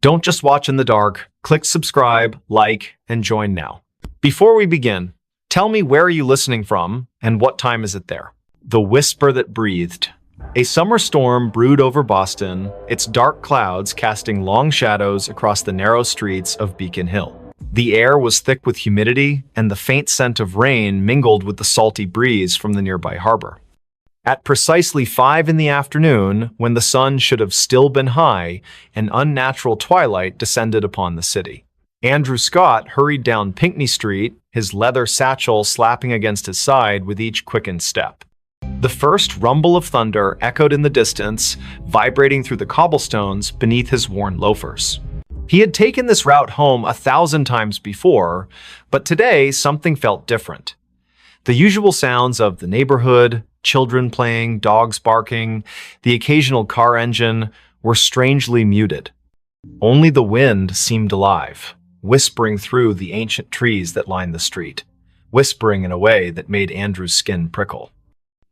Don't just watch in the dark. Click subscribe, like, and join now. Before we begin, tell me, where are you listening from and what time is it there? The whisper that breathed. A summer storm brewed over Boston, its dark clouds casting long shadows across the narrow streets of Beacon Hill. The air was thick with humidity, and the faint scent of rain mingled with the salty breeze from the nearby harbor. At precisely 5 in the afternoon, when the sun should have still been high, an unnatural twilight descended upon the city. Andrew Scott hurried down Pinckney Street, his leather satchel slapping against his side with each quickened step. The first rumble of thunder echoed in the distance, vibrating through the cobblestones beneath his worn loafers. He had taken this route home 1,000 times before, but today something felt different. The usual sounds of the neighborhood, children playing, dogs barking, the occasional car engine, were strangely muted. Only the wind seemed alive, whispering through the ancient trees that lined the street, whispering in a way that made Andrew's skin prickle.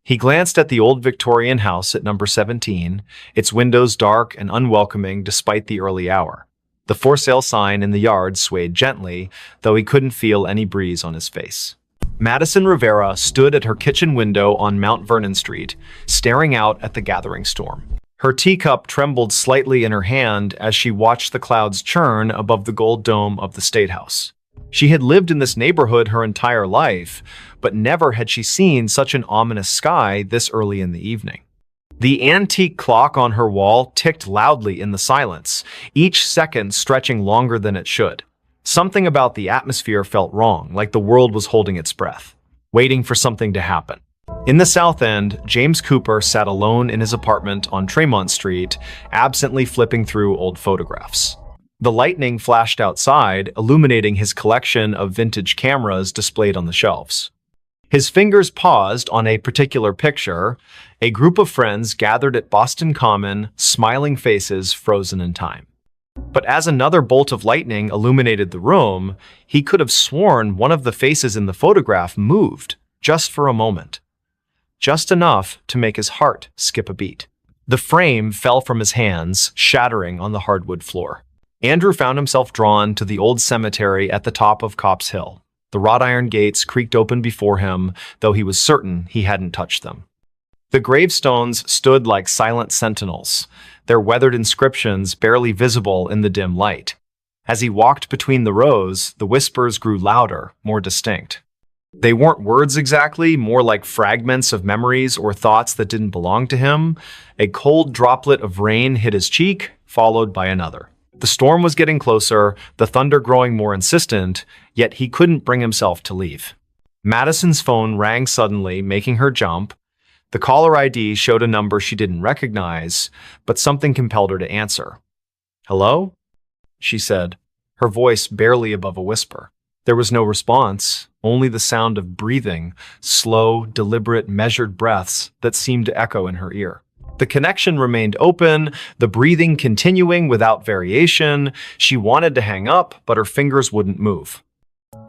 He glanced at the old Victorian house at number 17, its windows dark and unwelcoming despite the early hour. The for sale sign in the yard swayed gently, though he couldn't feel any breeze on his face. Madison Rivera stood at her kitchen window on Mount Vernon Street, staring out at the gathering storm. Her teacup trembled slightly in her hand as she watched the clouds churn above the gold dome of the State House. She had lived in this neighborhood her entire life, but never had she seen such an ominous sky this early in the evening. The antique clock on her wall ticked loudly in the silence, each second stretching longer than it should. Something about the atmosphere felt wrong, like the world was holding its breath, waiting for something to happen. In the South End, James Cooper sat alone in his apartment on Tremont Street, absently flipping through old photographs. The lightning flashed outside, illuminating his collection of vintage cameras displayed on the shelves. His fingers paused on a particular picture, a group of friends gathered at Boston Common, smiling faces frozen in time. But as another bolt of lightning illuminated the room, he could have sworn one of the faces in the photograph moved, just for a moment. Just enough to make his heart skip a beat. The frame fell from his hands, shattering on the hardwood floor. Andrew found himself drawn to the old cemetery at the top of Copp's Hill. The wrought iron gates creaked open before him, though he was certain he hadn't touched them. The gravestones stood like silent sentinels, their weathered inscriptions barely visible in the dim light. As he walked between the rows, the whispers grew louder, more distinct. They weren't words exactly, more like fragments of memories or thoughts that didn't belong to him. A cold droplet of rain hit his cheek, followed by another. The storm was getting closer, the thunder growing more insistent, yet he couldn't bring himself to leave. Madison's phone rang suddenly, making her jump. The caller ID showed a number she didn't recognize, but something compelled her to answer. "Hello?" she said, her voice barely above a whisper. There was no response, only the sound of breathing, slow, deliberate, measured breaths that seemed to echo in her ear. The connection remained open, the breathing continuing without variation. She wanted to hang up, but her fingers wouldn't move.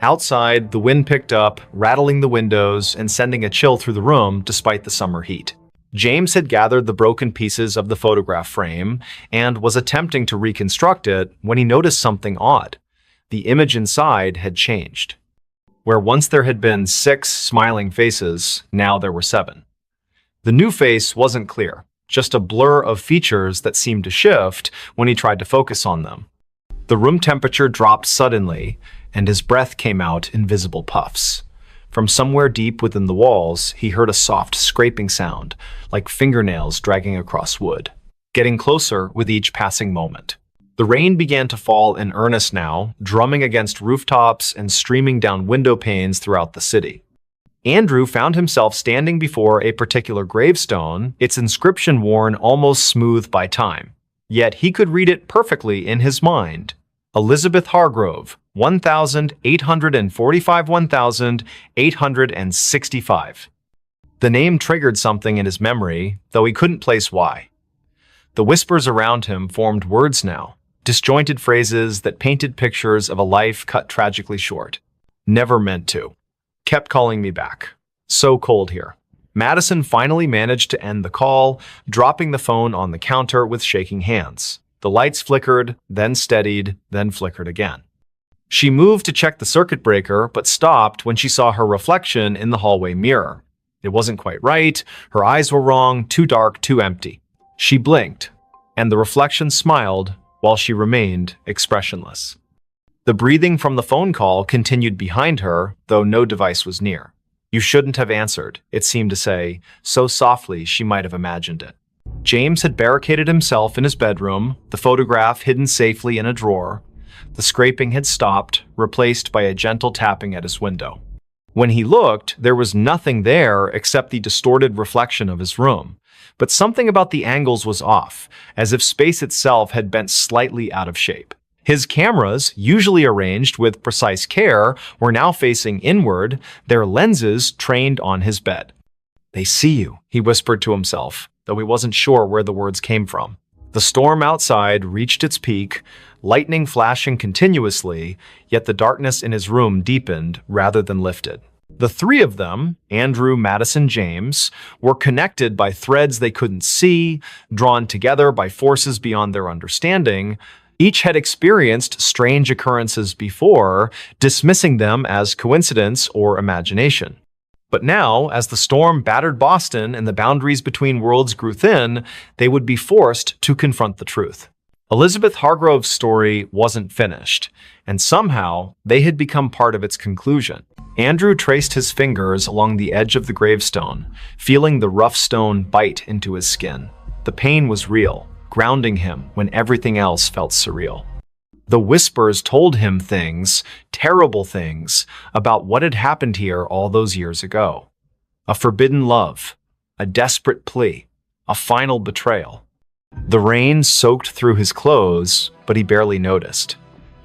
Outside, the wind picked up, rattling the windows and sending a chill through the room despite the summer heat. James had gathered the broken pieces of the photograph frame and was attempting to reconstruct it when he noticed something odd. The image inside had changed. Where once there had been 6 smiling faces, now there were 7. The new face wasn't clear, just a blur of features that seemed to shift when he tried to focus on them. The room temperature dropped suddenly, and his breath came out in visible puffs. From somewhere deep within the walls, he heard a soft scraping sound, like fingernails dragging across wood, getting closer with each passing moment. The rain began to fall in earnest now, drumming against rooftops and streaming down window panes throughout the city. Andrew found himself standing before a particular gravestone, its inscription worn almost smooth by time. Yet he could read it perfectly in his mind. Elizabeth Hargrove, 1845-1865. The name triggered something in his memory, though he couldn't place why. The whispers around him formed words now, disjointed phrases that painted pictures of a life cut tragically short. Never meant to. Kept calling me back. So cold here. Madison finally managed to end the call, dropping the phone on the counter with shaking hands. The lights flickered, then steadied, then flickered again. She moved to check the circuit breaker, but stopped when she saw her reflection in the hallway mirror. It wasn't quite right, her eyes were wrong, too dark, too empty. She blinked, and the reflection smiled while she remained expressionless. The breathing from the phone call continued behind her, though no device was near. You shouldn't have answered, it seemed to say, so softly she might have imagined it. James had barricaded himself in his bedroom, the photograph hidden safely in a drawer. The scraping had stopped, replaced by a gentle tapping at his window. When he looked, there was nothing there except the distorted reflection of his room. But something about the angles was off, as if space itself had bent slightly out of shape. His cameras, usually arranged with precise care, were now facing inward, their lenses trained on his bed. "They see you," he whispered to himself, though he wasn't sure where the words came from. The storm outside reached its peak, lightning flashing continuously, yet the darkness in his room deepened rather than lifted. The three of them, Andrew, Madison, James, were connected by threads they couldn't see, drawn together by forces beyond their understanding. Each had experienced strange occurrences before, dismissing them as coincidence or imagination. But now, as the storm battered Boston and the boundaries between worlds grew thin, they would be forced to confront the truth. Elizabeth Hargrove's story wasn't finished, and somehow they had become part of its conclusion. Andrew traced his fingers along the edge of the gravestone, feeling the rough stone bite into his skin. The pain was real, grounding him when everything else felt surreal. The whispers told him things, terrible things, about what had happened here all those years ago. A forbidden love, a desperate plea, a final betrayal. The rain soaked through his clothes, but he barely noticed.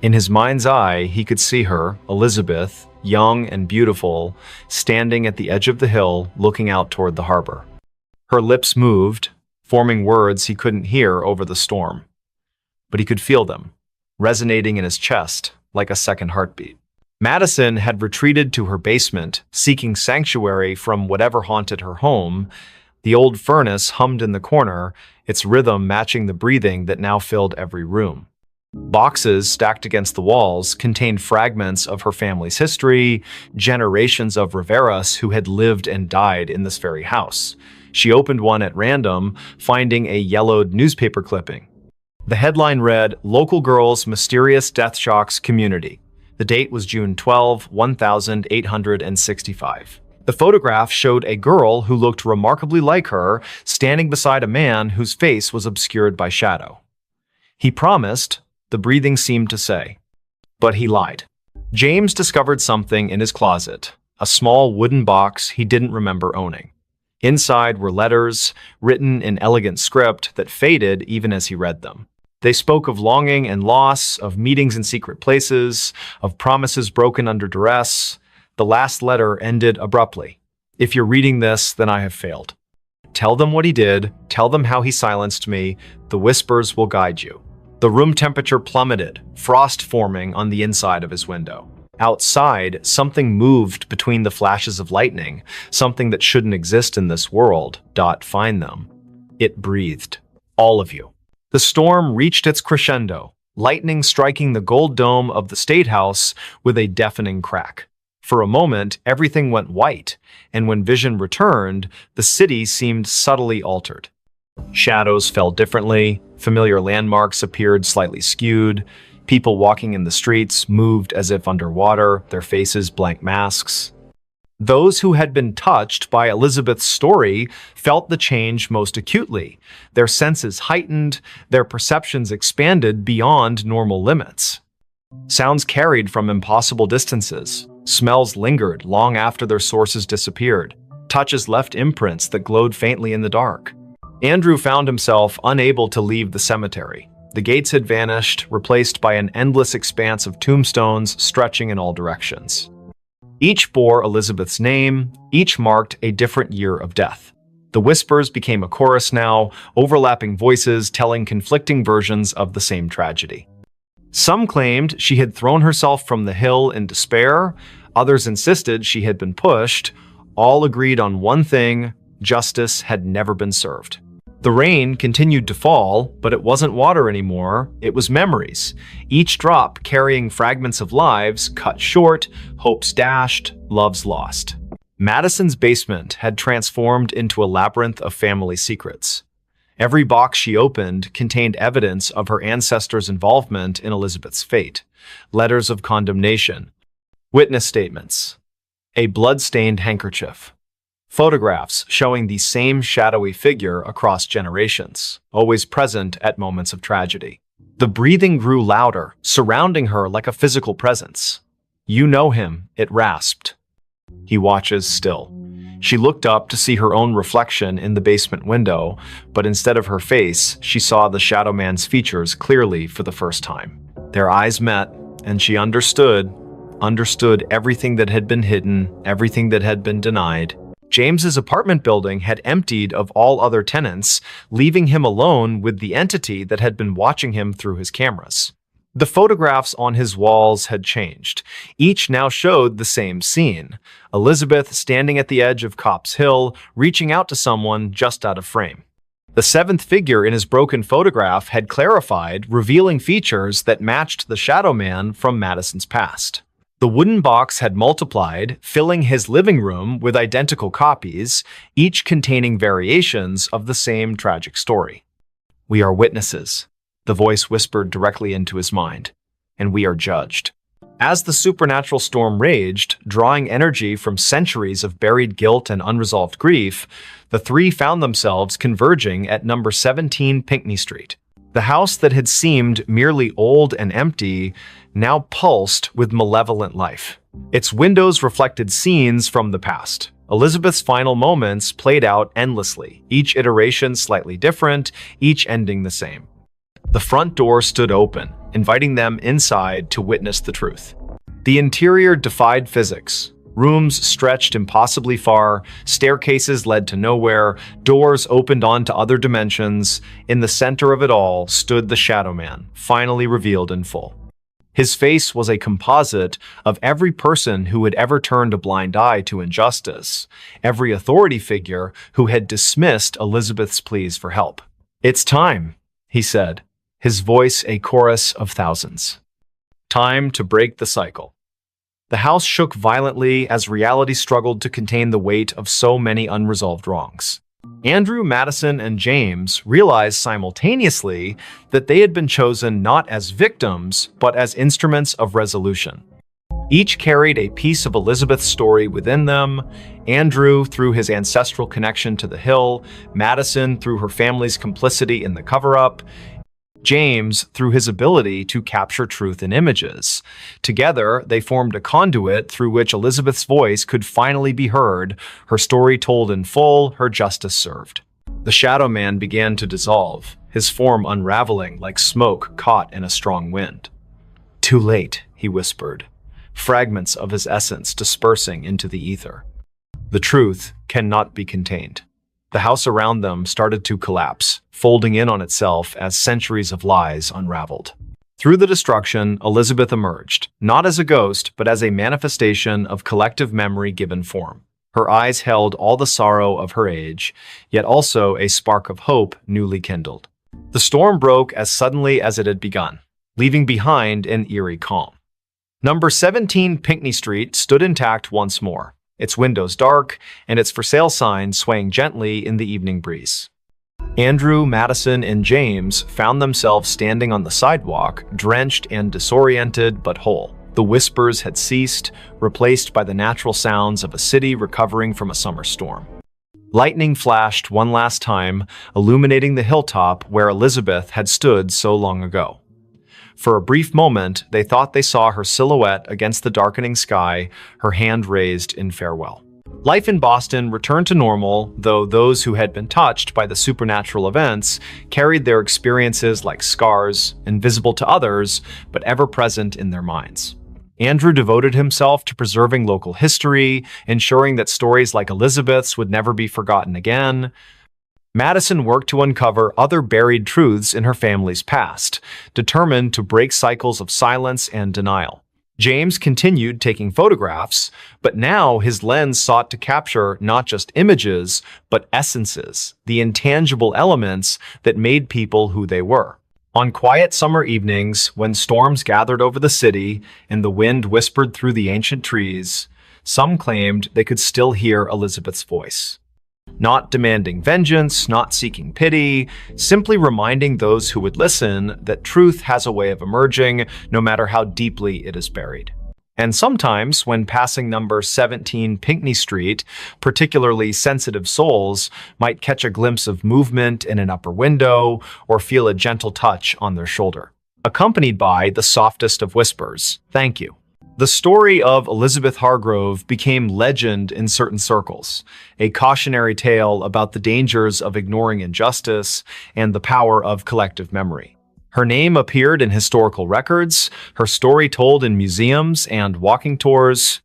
In his mind's eye, he could see her, Elizabeth, young and beautiful, standing at the edge of the hill, looking out toward the harbor. Her lips moved, forming words he couldn't hear over the storm. But he could feel them, resonating in his chest like a second heartbeat. Madison had retreated to her basement, seeking sanctuary from whatever haunted her home. The old furnace hummed in the corner, its rhythm matching the breathing that now filled every room. Boxes stacked against the walls contained fragments of her family's history, generations of Riveras who had lived and died in this very house. She opened one at random, finding a yellowed newspaper clipping. The headline read, "Local Girls' Mysterious Death Shocks Community." The date was June 12, 1865. The photograph showed a girl who looked remarkably like her, standing beside a man whose face was obscured by shadow. He promised, the breathing seemed to say. But he lied. James discovered something in his closet, a small wooden box he didn't remember owning. Inside were letters, written in elegant script that faded even as he read them. They spoke of longing and loss, of meetings in secret places, of promises broken under duress. The last letter ended abruptly. "If you're reading this, then I have failed. Tell them what he did, tell them how he silenced me, the whispers will guide you." The room temperature plummeted, frost forming on the inside of his window. Outside, something moved between the flashes of lightning, something that shouldn't exist in this world. Find them. It breathed. All of you. The storm reached its crescendo, lightning striking the gold dome of the State House with a deafening crack. For a moment, everything went white, and when vision returned, the city seemed subtly altered. Shadows fell differently, familiar landmarks appeared slightly skewed, people walking in the streets moved as if underwater, their faces blank masks. Those who had been touched by Elizabeth's story felt the change most acutely. Their senses heightened, their perceptions expanded beyond normal limits. Sounds carried from impossible distances. Smells lingered long after their sources disappeared. Touches left imprints that glowed faintly in the dark. Andrew found himself unable to leave the cemetery. The gates had vanished, replaced by an endless expanse of tombstones stretching in all directions. Each bore Elizabeth's name, each marked a different year of death. The whispers became a chorus now, overlapping voices telling conflicting versions of the same tragedy. Some claimed she had thrown herself from the hill in despair, others insisted she had been pushed. All agreed on one thing: justice had never been served. The rain continued to fall, but it wasn't water anymore, it was memories, each drop carrying fragments of lives cut short, hopes dashed, loves lost. Madison's basement had transformed into a labyrinth of family secrets. Every box she opened contained evidence of her ancestors' involvement in Elizabeth's fate. Letters of condemnation, witness statements, a blood-stained handkerchief, photographs showing the same shadowy figure across generations, always present at moments of tragedy. The breathing grew louder, surrounding her like a physical presence. "You know him," it rasped. "He watches still." She looked up to see her own reflection in the basement window, but instead of her face, she saw the Shadow Man's features clearly for the first time. Their eyes met, and she understood everything that had been hidden, everything that had been denied. James's apartment building had emptied of all other tenants, leaving him alone with the entity that had been watching him through his cameras. The photographs on his walls had changed. Each now showed the same scene. Elizabeth standing at the edge of Copp's Hill, reaching out to someone just out of frame. The seventh figure in his broken photograph had clarified, revealing features that matched the Shadow Man from Madison's past. The wooden box had multiplied, filling his living room with identical copies, each containing variations of the same tragic story. "We are witnesses," the voice whispered directly into his mind, "and we are judged." As the supernatural storm raged, drawing energy from centuries of buried guilt and unresolved grief, the three found themselves converging at number 17 Pinckney Street. The house that had seemed merely old and empty now pulsed with malevolent life. Its windows reflected scenes from the past. Elizabeth's final moments played out endlessly, each iteration slightly different, each ending the same. The front door stood open, inviting them inside to witness the truth. The interior defied physics. Rooms stretched impossibly far, staircases led to nowhere, doors opened onto other dimensions. In the center of it all stood the Shadow Man, finally revealed in full. His face was a composite of every person who had ever turned a blind eye to injustice, every authority figure who had dismissed Elizabeth's pleas for help. "It's time," he said, his voice a chorus of thousands. "Time to break the cycle." The house shook violently as reality struggled to contain the weight of so many unresolved wrongs. Andrew, Madison, and James realized simultaneously that they had been chosen not as victims, but as instruments of resolution. Each carried a piece of Elizabeth's story within them. Andrew through his ancestral connection to the Hill, Madison through her family's complicity in the cover-up, James through his ability to capture truth in images. Together, they formed a conduit through which Elizabeth's voice could finally be heard, her story told in full, her justice served. The Shadow Man began to dissolve, his form unraveling like smoke caught in a strong wind. "Too late," he whispered, fragments of his essence dispersing into the ether. "The truth cannot be contained." The house around them started to collapse, folding in on itself as centuries of lies unraveled. Through the destruction, Elizabeth emerged, not as a ghost, but as a manifestation of collective memory given form. Her eyes held all the sorrow of her age, yet also a spark of hope newly kindled. The storm broke as suddenly as it had begun, leaving behind an eerie calm. Number 17 Pinckney Street stood intact once more, its windows dark, and its for sale sign swaying gently in the evening breeze. Andrew, Madison, and James found themselves standing on the sidewalk, drenched and disoriented but whole. The whispers had ceased, replaced by the natural sounds of a city recovering from a summer storm. Lightning flashed one last time, illuminating the hilltop where Elizabeth had stood so long ago. For a brief moment, they thought they saw her silhouette against the darkening sky, her hand raised in farewell. Life in Boston returned to normal, though those who had been touched by the supernatural events carried their experiences like scars, invisible to others, but ever present in their minds. Andrew devoted himself to preserving local history, ensuring that stories like Elizabeth's would never be forgotten again. Madison worked to uncover other buried truths in her family's past, determined to break cycles of silence and denial. James continued taking photographs, but now his lens sought to capture not just images, but essences, the intangible elements that made people who they were. On quiet summer evenings, when storms gathered over the city and the wind whispered through the ancient trees, some claimed they could still hear Elizabeth's voice. Not demanding vengeance, not seeking pity, simply reminding those who would listen that truth has a way of emerging no matter how deeply it is buried. And sometimes, when passing number 17 Pinckney Street, particularly sensitive souls might catch a glimpse of movement in an upper window or feel a gentle touch on their shoulder, accompanied by the softest of whispers, "Thank you." The story of Elizabeth Hargrove became legend in certain circles, a cautionary tale about the dangers of ignoring injustice and the power of collective memory. Her name appeared in historical records, her story told in museums and walking tours.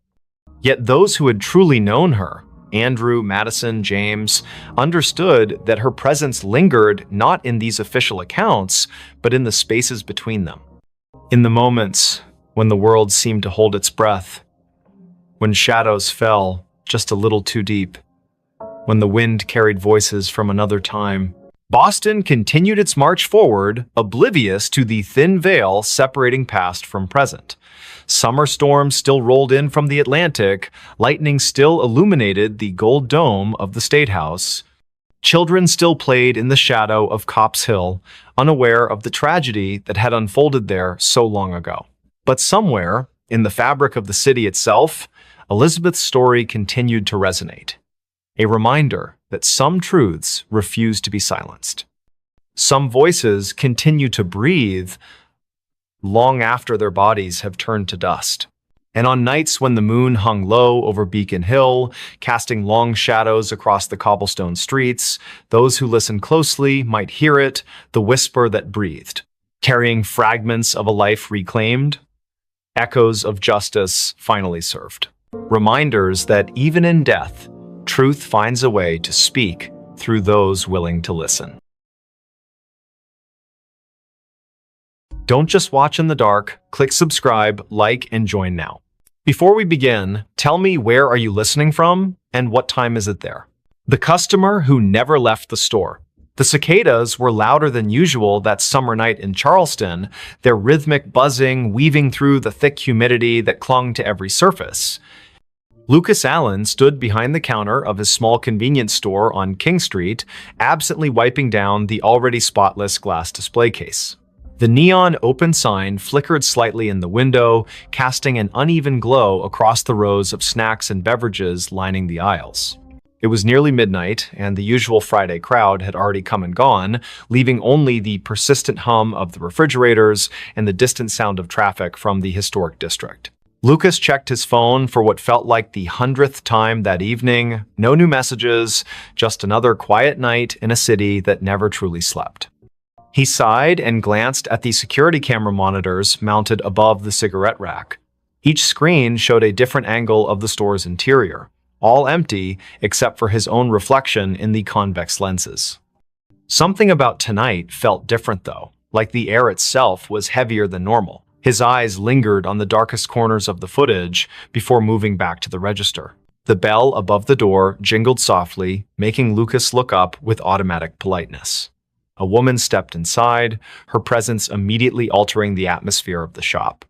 Yet those who had truly known her, Andrew, Madison, James, understood that her presence lingered not in these official accounts, but in the spaces between them. In the moments when the world seemed to hold its breath, when shadows fell just a little too deep, when the wind carried voices from another time, Boston continued its march forward, oblivious to the thin veil separating past from present. Summer storms still rolled in from the Atlantic, lightning still illuminated the gold dome of the State House. Children still played in the shadow of Copp's Hill, unaware of the tragedy that had unfolded there so long ago. But somewhere, in the fabric of the city itself, Elizabeth's story continued to resonate. A reminder that some truths refuse to be silenced. Some voices continue to breathe long after their bodies have turned to dust. And on nights when the moon hung low over Beacon Hill, casting long shadows across the cobblestone streets, those who listened closely might hear it, the whisper that breathed, carrying fragments of a life reclaimed, echoes of justice finally served. Reminders that even in death, truth finds a way to speak through those willing to listen. Don't just watch in the dark. Click subscribe, like, and join now. Before we begin, tell me, where are you listening from and what time is it there? The customer who never left the store. The cicadas were louder than usual that summer night in Charleston, their rhythmic buzzing weaving through the thick humidity that clung to every surface. Lucas Allen stood behind the counter of his small convenience store on King Street, absently wiping down the already spotless glass display case. The neon open sign flickered slightly in the window, casting an uneven glow across the rows of snacks and beverages lining the aisles. It was nearly midnight, and the usual Friday crowd had already come and gone, leaving only the persistent hum of the refrigerators and the distant sound of traffic from the historic district. Lucas checked his phone for what felt like the 100th time that evening. No new messages, just another quiet night in a city that never truly slept. He sighed and glanced at the security camera monitors mounted above the cigarette rack. Each screen showed a different angle of the store's interior, all empty except for his own reflection in the convex lenses. Something about tonight felt different though, like the air itself was heavier than normal. His eyes lingered on the darkest corners of the footage before moving back to the register. The bell above the door jingled softly, making Lucas look up with automatic politeness. A woman stepped inside, her presence immediately altering the atmosphere of the shop.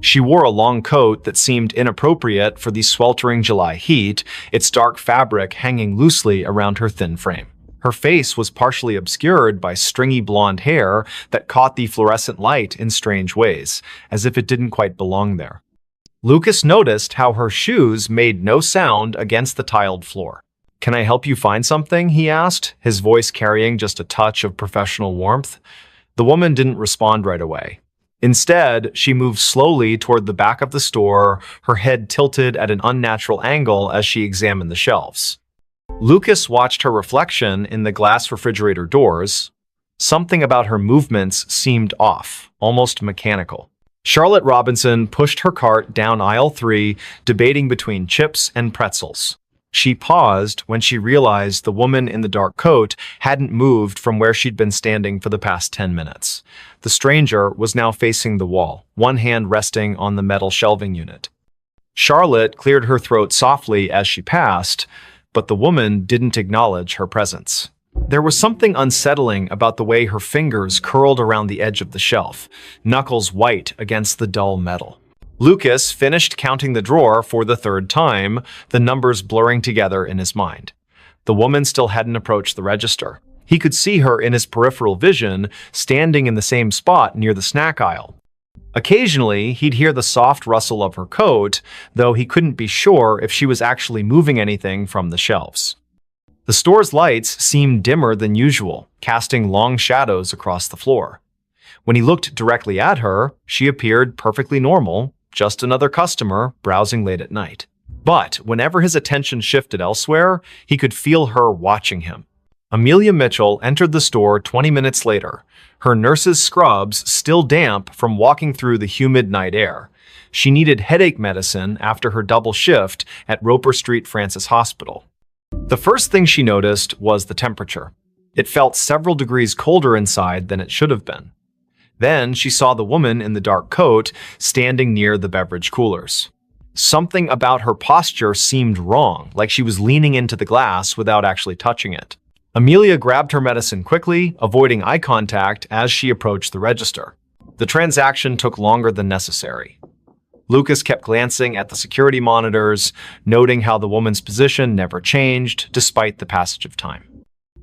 She wore a long coat that seemed inappropriate for the sweltering July heat, its dark fabric hanging loosely around her thin frame. Her face was partially obscured by stringy blonde hair that caught the fluorescent light in strange ways, as if it didn't quite belong there. Lucas noticed how her shoes made no sound against the tiled floor. "Can I help you find something?" he asked, his voice carrying just a touch of professional warmth. The woman didn't respond right away. Instead, she moved slowly toward the back of the store, her head tilted at an unnatural angle as she examined the shelves. Lucas watched her reflection in the glass refrigerator doors. Something about her movements seemed off, almost mechanical. Charlotte Robinson pushed her cart down aisle 3, debating between chips and pretzels. She paused when she realized the woman in the dark coat hadn't moved from where she'd been standing for the past 10 minutes. The stranger was now facing the wall, one hand resting on the metal shelving unit. Charlotte cleared her throat softly as she passed, but the woman didn't acknowledge her presence. There was something unsettling about the way her fingers curled around the edge of the shelf, knuckles white against the dull metal. Lucas finished counting the drawer for the third time, the numbers blurring together in his mind. The woman still hadn't approached the register. He could see her in his peripheral vision, standing in the same spot near the snack aisle. Occasionally, he'd hear the soft rustle of her coat, though he couldn't be sure if she was actually moving anything from the shelves. The store's lights seemed dimmer than usual, casting long shadows across the floor. When he looked directly at her, she appeared perfectly normal, just another customer browsing late at night. But whenever his attention shifted elsewhere, he could feel her watching him. Amelia Mitchell entered the store 20 minutes later, her nurse's scrubs still damp from walking through the humid night air. She needed headache medicine after her double shift at Roper Street Francis Hospital. The first thing she noticed was the temperature. It felt several degrees colder inside than it should have been. Then she saw the woman in the dark coat standing near the beverage coolers. Something about her posture seemed wrong, like she was leaning into the glass without actually touching it. Amelia grabbed her medicine quickly, avoiding eye contact as she approached the register. The transaction took longer than necessary. Lucas kept glancing at the security monitors, noting how the woman's position never changed despite the passage of time.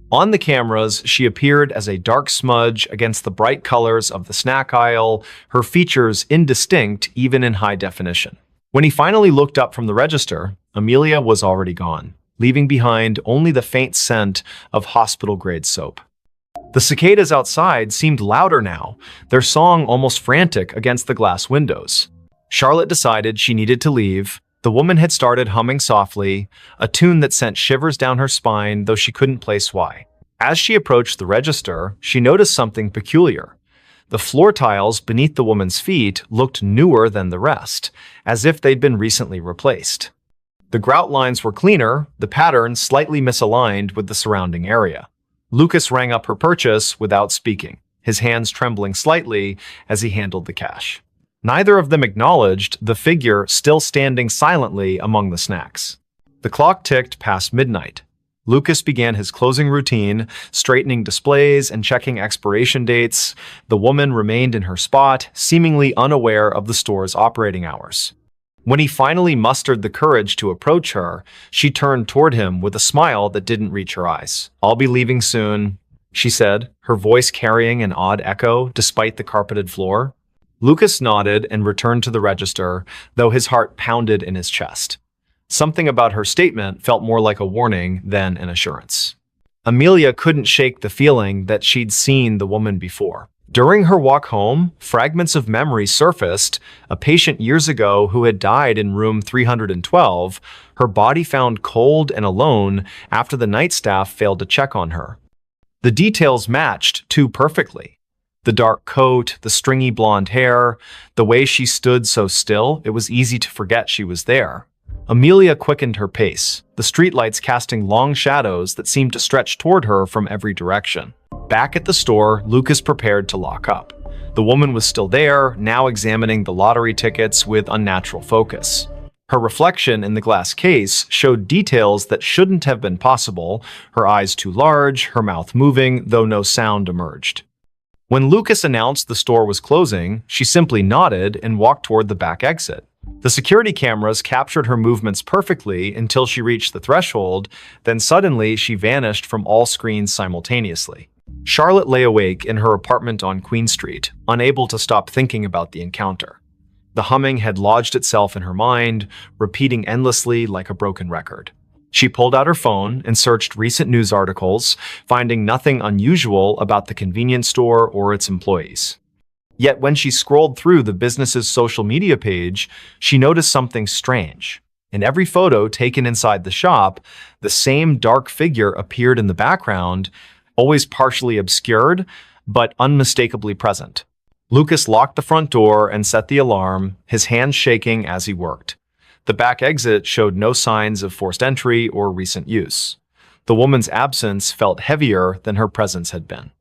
On the cameras, she appeared as a dark smudge against the bright colors of the snack aisle, her features indistinct even in high definition. When he finally looked up from the register, Amelia was already gone, leaving behind only the faint scent of hospital-grade soap. The cicadas outside seemed louder now, their song almost frantic against the glass windows. Charlotte decided she needed to leave. The woman had started humming softly, a tune that sent shivers down her spine, though she couldn't place why. As she approached the register, she noticed something peculiar. The floor tiles beneath the woman's feet looked newer than the rest, as if they'd been recently replaced. The grout lines were cleaner, the pattern slightly misaligned with the surrounding area. Lucas rang up her purchase without speaking, his hands trembling slightly as he handled the cash. Neither of them acknowledged the figure still standing silently among the snacks. The clock ticked past midnight. Lucas began his closing routine, straightening displays and checking expiration dates. The woman remained in her spot, seemingly unaware of the store's operating hours. When he finally mustered the courage to approach her, she turned toward him with a smile that didn't reach her eyes. "I'll be leaving soon," she said, her voice carrying an odd echo despite the carpeted floor. Lucas nodded and returned to the register, though his heart pounded in his chest. Something about her statement felt more like a warning than an assurance. Amelia couldn't shake the feeling that she'd seen the woman before. During her walk home, fragments of memory surfaced, a patient years ago who had died in room 312, her body found cold and alone after the night staff failed to check on her. The details matched too perfectly. The dark coat, the stringy blonde hair, the way she stood so still, it was easy to forget she was there. Amelia quickened her pace, the streetlights casting long shadows that seemed to stretch toward her from every direction. Back at the store, Lucas prepared to lock up. The woman was still there, now examining the lottery tickets with unnatural focus. Her reflection in the glass case showed details that shouldn't have been possible, her eyes too large, her mouth moving, though no sound emerged. When Lucas announced the store was closing, she simply nodded and walked toward the back exit. The security cameras captured her movements perfectly until she reached the threshold, then suddenly she vanished from all screens simultaneously. Charlotte lay awake in her apartment on Queen Street, unable to stop thinking about the encounter. The humming had lodged itself in her mind, repeating endlessly like a broken record. She pulled out her phone and searched recent news articles, finding nothing unusual about the convenience store or its employees. Yet when she scrolled through the business's social media page, she noticed something strange. In every photo taken inside the shop, the same dark figure appeared in the background, always partially obscured, but unmistakably present. Lucas locked the front door and set the alarm, his hands shaking as he worked. The back exit showed no signs of forced entry or recent use. The woman's absence felt heavier than her presence had been.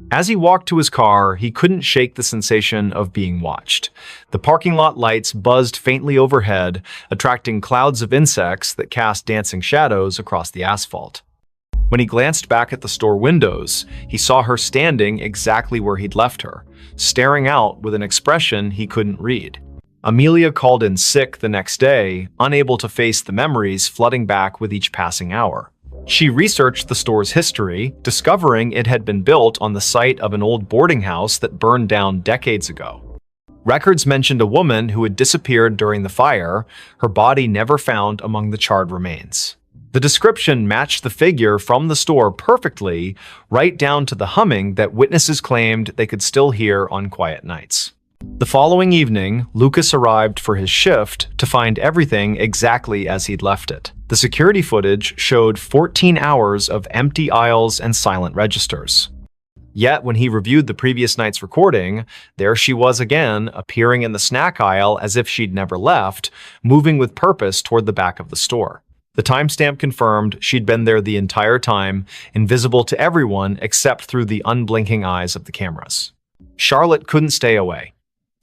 As he walked to his car, he couldn't shake the sensation of being watched. The parking lot lights buzzed faintly overhead, attracting clouds of insects that cast dancing shadows across the asphalt. When he glanced back at the store windows, he saw her standing exactly where he'd left her, staring out with an expression he couldn't read. Amelia called in sick the next day, unable to face the memories flooding back with each passing hour. She researched the store's history, discovering it had been built on the site of an old boarding house that burned down decades ago. Records mentioned a woman who had disappeared during the fire, her body never found among the charred remains. The description matched the figure from the store perfectly, right down to the humming that witnesses claimed they could still hear on quiet nights. The following evening, Lucas arrived for his shift to find everything exactly as he'd left it. The security footage showed 14 hours of empty aisles and silent registers. Yet, when he reviewed the previous night's recording, there she was again, appearing in the snack aisle as if she'd never left, moving with purpose toward the back of the store. The timestamp confirmed she'd been there the entire time, invisible to everyone except through the unblinking eyes of the cameras. Charlotte couldn't stay away.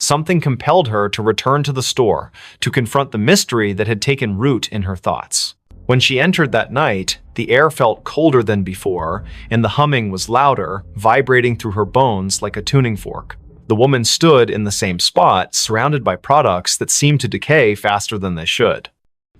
Something compelled her to return to the store, to confront the mystery that had taken root in her thoughts. When she entered that night, the air felt colder than before, and the humming was louder, vibrating through her bones like a tuning fork. The woman stood in the same spot, surrounded by products that seemed to decay faster than they should.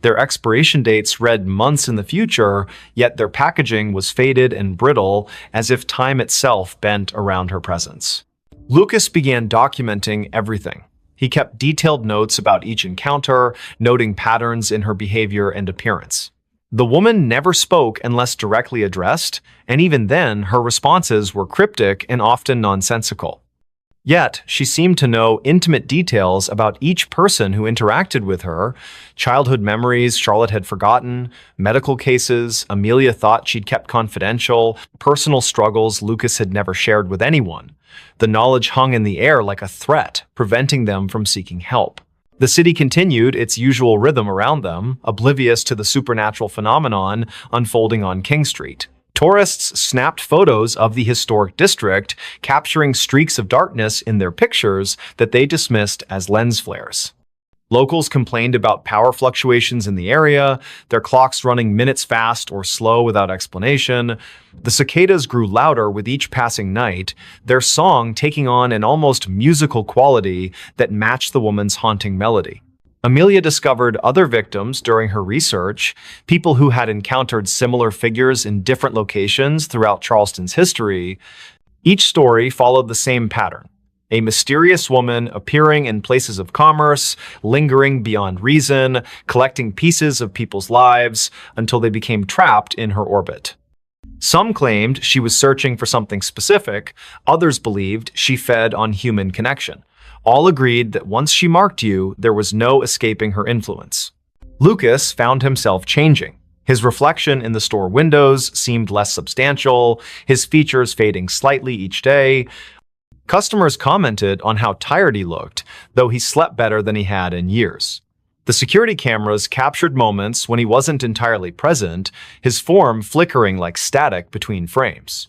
Their expiration dates read months in the future, yet their packaging was faded and brittle, as if time itself bent around her presence. Lucas began documenting everything. He kept detailed notes about each encounter, noting patterns in her behavior and appearance. The woman never spoke unless directly addressed, and even then, her responses were cryptic and often nonsensical. Yet, she seemed to know intimate details about each person who interacted with her, childhood memories Charlotte had forgotten, medical cases Amelia thought she'd kept confidential, personal struggles Lucas had never shared with anyone. The knowledge hung in the air like a threat, preventing them from seeking help. The city continued its usual rhythm around them, oblivious to the supernatural phenomenon unfolding on King Street. Tourists snapped photos of the historic district, capturing streaks of darkness in their pictures that they dismissed as lens flares. Locals complained about power fluctuations in the area, their clocks running minutes fast or slow without explanation. The cicadas grew louder with each passing night, their song taking on an almost musical quality that matched the woman's haunting melody. Amelia discovered other victims during her research, people who had encountered similar figures in different locations throughout Charleston's history. Each story followed the same pattern. A mysterious woman appearing in places of commerce, lingering beyond reason, collecting pieces of people's lives until they became trapped in her orbit. Some claimed she was searching for something specific, others believed she fed on human connection. All agreed that once she marked you, there was no escaping her influence. Lucas found himself changing. His reflection in the store windows seemed less substantial, his features fading slightly each day. Customers commented on how tired he looked, though he slept better than he had in years. The security cameras captured moments when he wasn't entirely present, his form flickering like static between frames.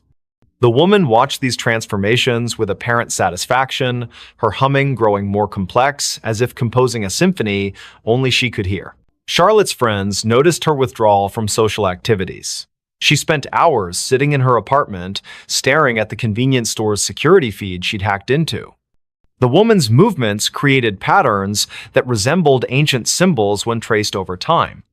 The woman watched these transformations with apparent satisfaction, her humming growing more complex, as if composing a symphony only she could hear. Charlotte's friends noticed her withdrawal from social activities. She spent hours sitting in her apartment, staring at the convenience store's security feed she'd hacked into. The woman's movements created patterns that resembled ancient symbols when traced over time.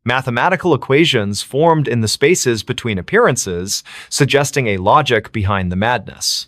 Mathematical equations formed in the spaces between appearances, suggesting a logic behind the madness.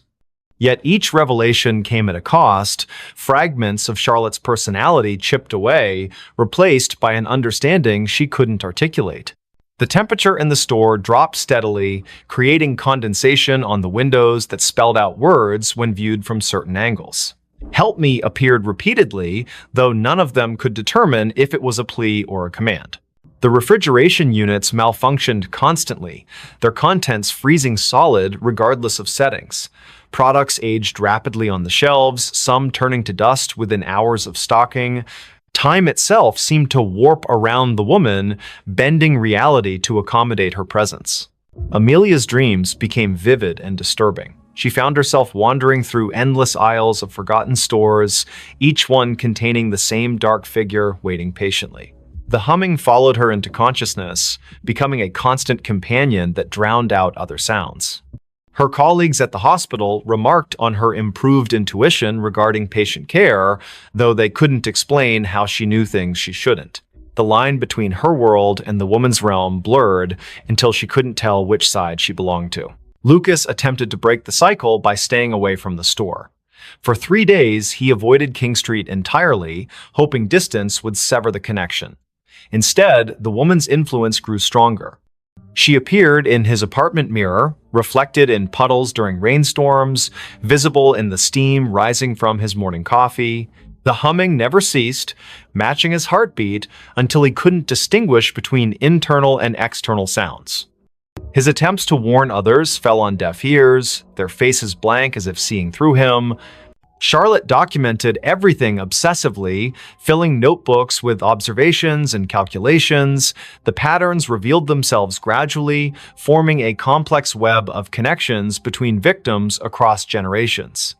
Yet each revelation came at a cost, fragments of Charlotte's personality chipped away, replaced by an understanding she couldn't articulate. The temperature in the store dropped steadily, creating condensation on the windows that spelled out words when viewed from certain angles. "Help me" appeared repeatedly, though none of them could determine if it was a plea or a command. The refrigeration units malfunctioned constantly, their contents freezing solid regardless of settings. Products aged rapidly on the shelves, some turning to dust within hours of stocking. Time itself seemed to warp around the woman, bending reality to accommodate her presence. Amelia's dreams became vivid and disturbing. She found herself wandering through endless aisles of forgotten stores, each one containing the same dark figure waiting patiently. The humming followed her into consciousness, becoming a constant companion that drowned out other sounds. Her colleagues at the hospital remarked on her improved intuition regarding patient care, though they couldn't explain how she knew things she shouldn't. The line between her world and the woman's realm blurred until she couldn't tell which side she belonged to. Lucas attempted to break the cycle by staying away from the store. For 3 days, he avoided King Street entirely, hoping distance would sever the connection. Instead, the woman's influence grew stronger. She appeared in his apartment mirror, reflected in puddles during rainstorms, visible in the steam rising from his morning coffee. The humming never ceased, matching his heartbeat until he couldn't distinguish between internal and external sounds. His attempts to warn others fell on deaf ears, their faces blank as if seeing through him. Charlotte documented everything obsessively, filling notebooks with observations and calculations. The patterns revealed themselves gradually, forming a complex web of connections between victims across generations.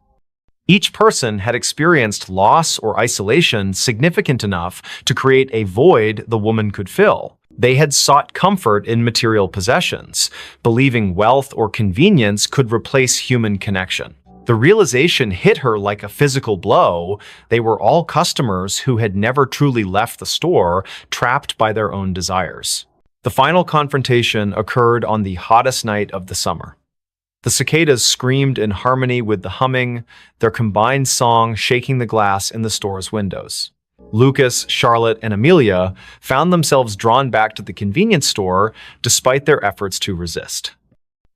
Each person had experienced loss or isolation significant enough to create a void the woman could fill. They had sought comfort in material possessions, believing wealth or convenience could replace human connection. The realization hit her like a physical blow. They were all customers who had never truly left the store, trapped by their own desires. The final confrontation occurred on the hottest night of the summer. The cicadas screamed in harmony with the humming, their combined song shaking the glass in the store's windows. Lucas, Charlotte, and Amelia found themselves drawn back to the convenience store despite their efforts to resist.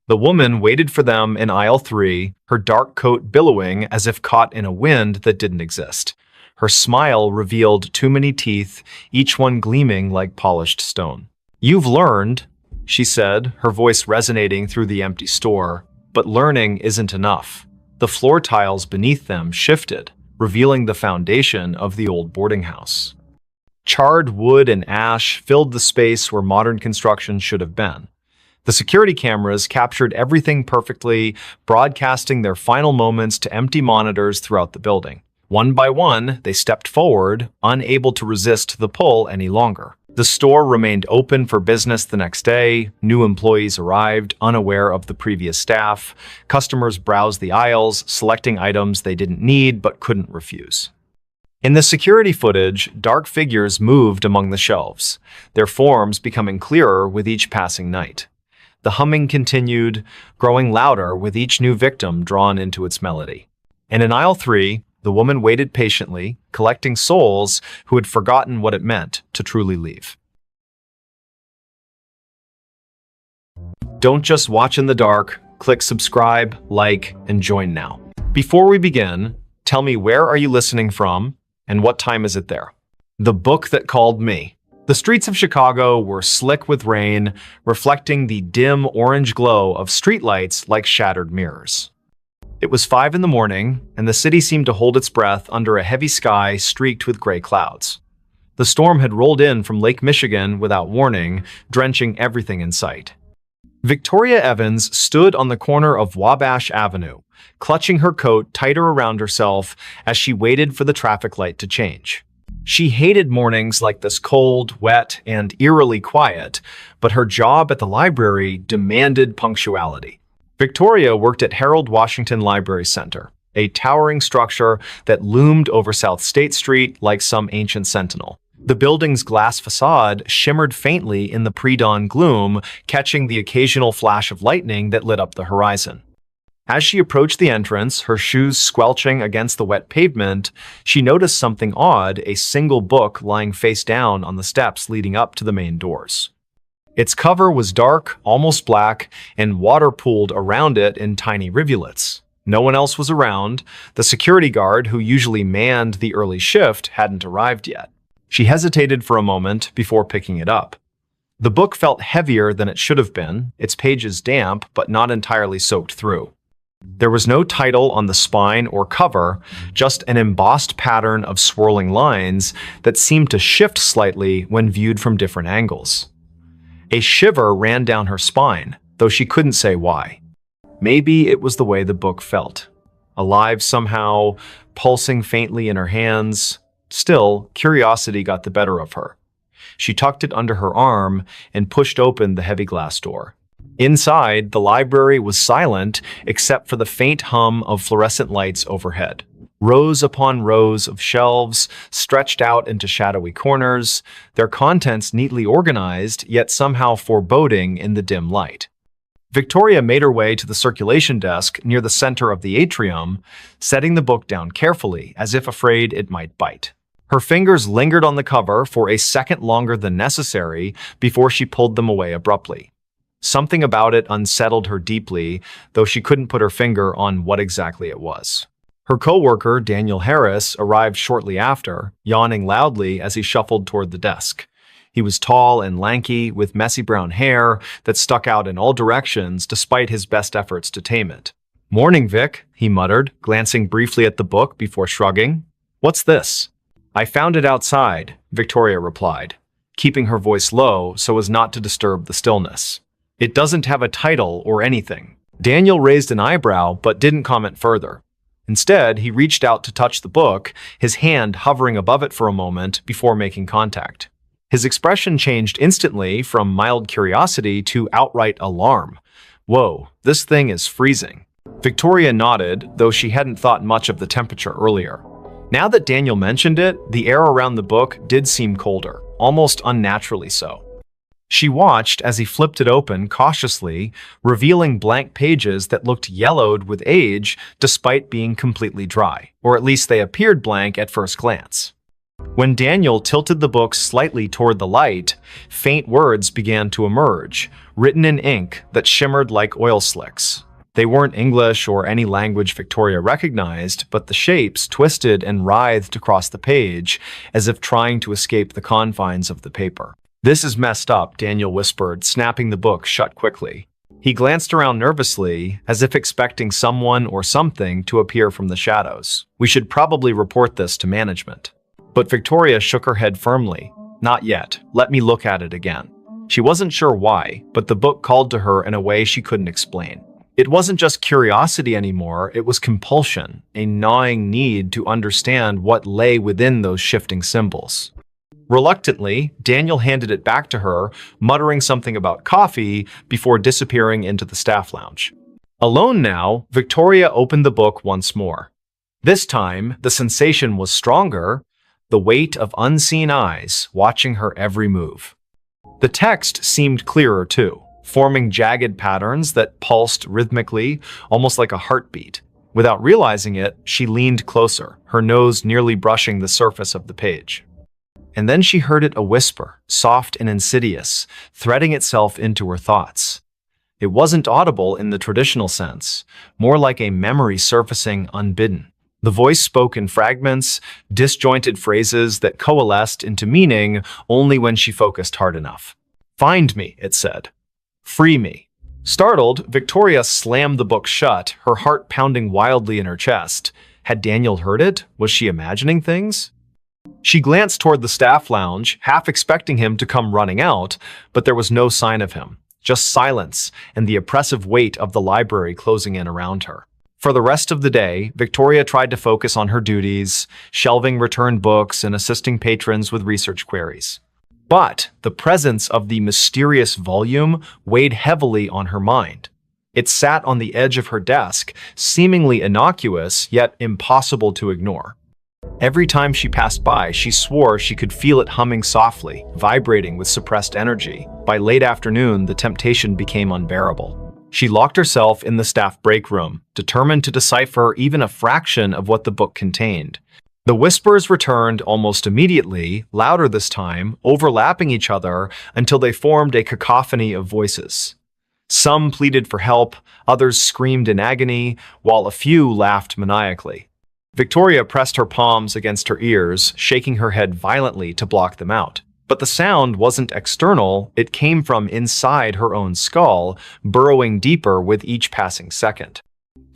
The woman waited for them in aisle 3, her dark coat billowing as if caught in a wind that didn't exist. Her smile revealed too many teeth, each one gleaming like polished stone. "You've learned," she said, her voice resonating through the empty store. But learning isn't enough. The floor tiles beneath them shifted, revealing the foundation of the old boarding house. Charred wood and ash filled the space where modern construction should have been. The security cameras captured everything perfectly, broadcasting their final moments to empty monitors throughout the building. One by one, they stepped forward, unable to resist the pull any longer. The store remained open for business the next day. New employees arrived, unaware of the previous staff. Customers browsed the aisles, selecting items they didn't need but couldn't refuse. In the security footage, dark figures moved among the shelves, their forms becoming clearer with each passing night. The humming continued, growing louder with each new victim drawn into its melody. And in aisle 3, the woman waited patiently, collecting souls who had forgotten what it meant to truly leave. Don't just watch in the dark. Click subscribe, like, and join now. Before we begin, tell me, where are you listening from and what time is it there? The Book That Called Me. The streets of Chicago were slick with rain, reflecting the dim orange glow of streetlights like shattered mirrors. It was 5 in the morning, and the city seemed to hold its breath under a heavy sky streaked with gray clouds. The storm had rolled in from Lake Michigan without warning, drenching everything in sight. Victoria Evans stood on the corner of Wabash Avenue, clutching her coat tighter around herself as she waited for the traffic light to change. She hated mornings like this, cold, wet, and eerily quiet, but her job at the library demanded punctuality. Victoria worked at Harold Washington Library Center, a towering structure that loomed over South State Street like some ancient sentinel. The building's glass facade shimmered faintly in the pre-dawn gloom, catching the occasional flash of lightning that lit up the horizon. As she approached the entrance, her shoes squelching against the wet pavement, she noticed something odd: a single book lying face down on the steps leading up to the main doors. Its cover was dark, almost black, and water pooled around it in tiny rivulets. No one else was around. The security guard, who usually manned the early shift, hadn't arrived yet. She hesitated for a moment before picking it up. The book felt heavier than it should have been, its pages damp but not entirely soaked through. There was no title on the spine or cover, just an embossed pattern of swirling lines that seemed to shift slightly when viewed from different angles. A shiver ran down her spine, though she couldn't say why. Maybe it was the way the book felt. Alive somehow, pulsing faintly in her hands. Still, curiosity got the better of her. She tucked it under her arm and pushed open the heavy glass door. Inside, the library was silent except for the faint hum of fluorescent lights overhead. Rows upon rows of shelves stretched out into shadowy corners, their contents neatly organized, yet somehow foreboding in the dim light. Victoria made her way to the circulation desk near the center of the atrium, setting the book down carefully, as if afraid it might bite. Her fingers lingered on the cover for a second longer than necessary before she pulled them away abruptly. Something about it unsettled her deeply, though she couldn't put her finger on what exactly it was. Her coworker, Daniel Harris, arrived shortly after, yawning loudly as he shuffled toward the desk. He was tall and lanky, with messy brown hair that stuck out in all directions despite his best efforts to tame it. "Morning, Vic," he muttered, glancing briefly at the book before shrugging. "What's this?" "I found it outside," Victoria replied, keeping her voice low so as not to disturb the stillness. "It doesn't have a title or anything." Daniel raised an eyebrow but didn't comment further. Instead, he reached out to touch the book, his hand hovering above it for a moment before making contact. His expression changed instantly from mild curiosity to outright alarm. "Whoa, this thing is freezing." Victoria nodded, though she hadn't thought much of the temperature earlier. Now that Daniel mentioned it, the air around the book did seem colder, almost unnaturally so. She watched as he flipped it open cautiously, revealing blank pages that looked yellowed with age despite being completely dry, or at least they appeared blank at first glance. When Daniel tilted the book slightly toward the light, faint words began to emerge, written in ink that shimmered like oil slicks. They weren't English or any language Victoria recognized, but the shapes twisted and writhed across the page as if trying to escape the confines of the paper. "This is messed up," Daniel whispered, snapping the book shut quickly. He glanced around nervously, as if expecting someone or something to appear from the shadows. "We should probably report this to management." But Victoria shook her head firmly. "Not yet. Let me look at it again." She wasn't sure why, but the book called to her in a way she couldn't explain. It wasn't just curiosity anymore, it was compulsion, a gnawing need to understand what lay within those shifting symbols. Reluctantly, Daniel handed it back to her, muttering something about coffee before disappearing into the staff lounge. Alone now, Victoria opened the book once more. This time, the sensation was stronger, the weight of unseen eyes watching her every move. The text seemed clearer too, forming jagged patterns that pulsed rhythmically, almost like a heartbeat. Without realizing it, she leaned closer, her nose nearly brushing the surface of the page. And then she heard it a whisper, soft and insidious, threading itself into her thoughts. It wasn't audible in the traditional sense, more like a memory surfacing unbidden. The voice spoke in fragments, disjointed phrases that coalesced into meaning only when she focused hard enough. "Find me," it said. "Free me." Startled, Victoria slammed the book shut, her heart pounding wildly in her chest. Had Daniel heard it? Was she imagining things? She glanced toward the staff lounge, half expecting him to come running out, but there was no sign of him, just silence and the oppressive weight of the library closing in around her. For the rest of the day, Victoria tried to focus on her duties, shelving returned books and assisting patrons with research queries. But the presence of the mysterious volume weighed heavily on her mind. It sat on the edge of her desk, seemingly innocuous, yet impossible to ignore. Every time she passed by, she swore she could feel it humming softly, vibrating with suppressed energy. By late afternoon, the temptation became unbearable. She locked herself in the staff break room, determined to decipher even a fraction of what the book contained. The whispers returned almost immediately, louder this time, overlapping each other until they formed a cacophony of voices. Some pleaded for help, others screamed in agony, while a few laughed maniacally. Victoria pressed her palms against her ears, shaking her head violently to block them out. But the sound wasn't external, it came from inside her own skull, burrowing deeper with each passing second.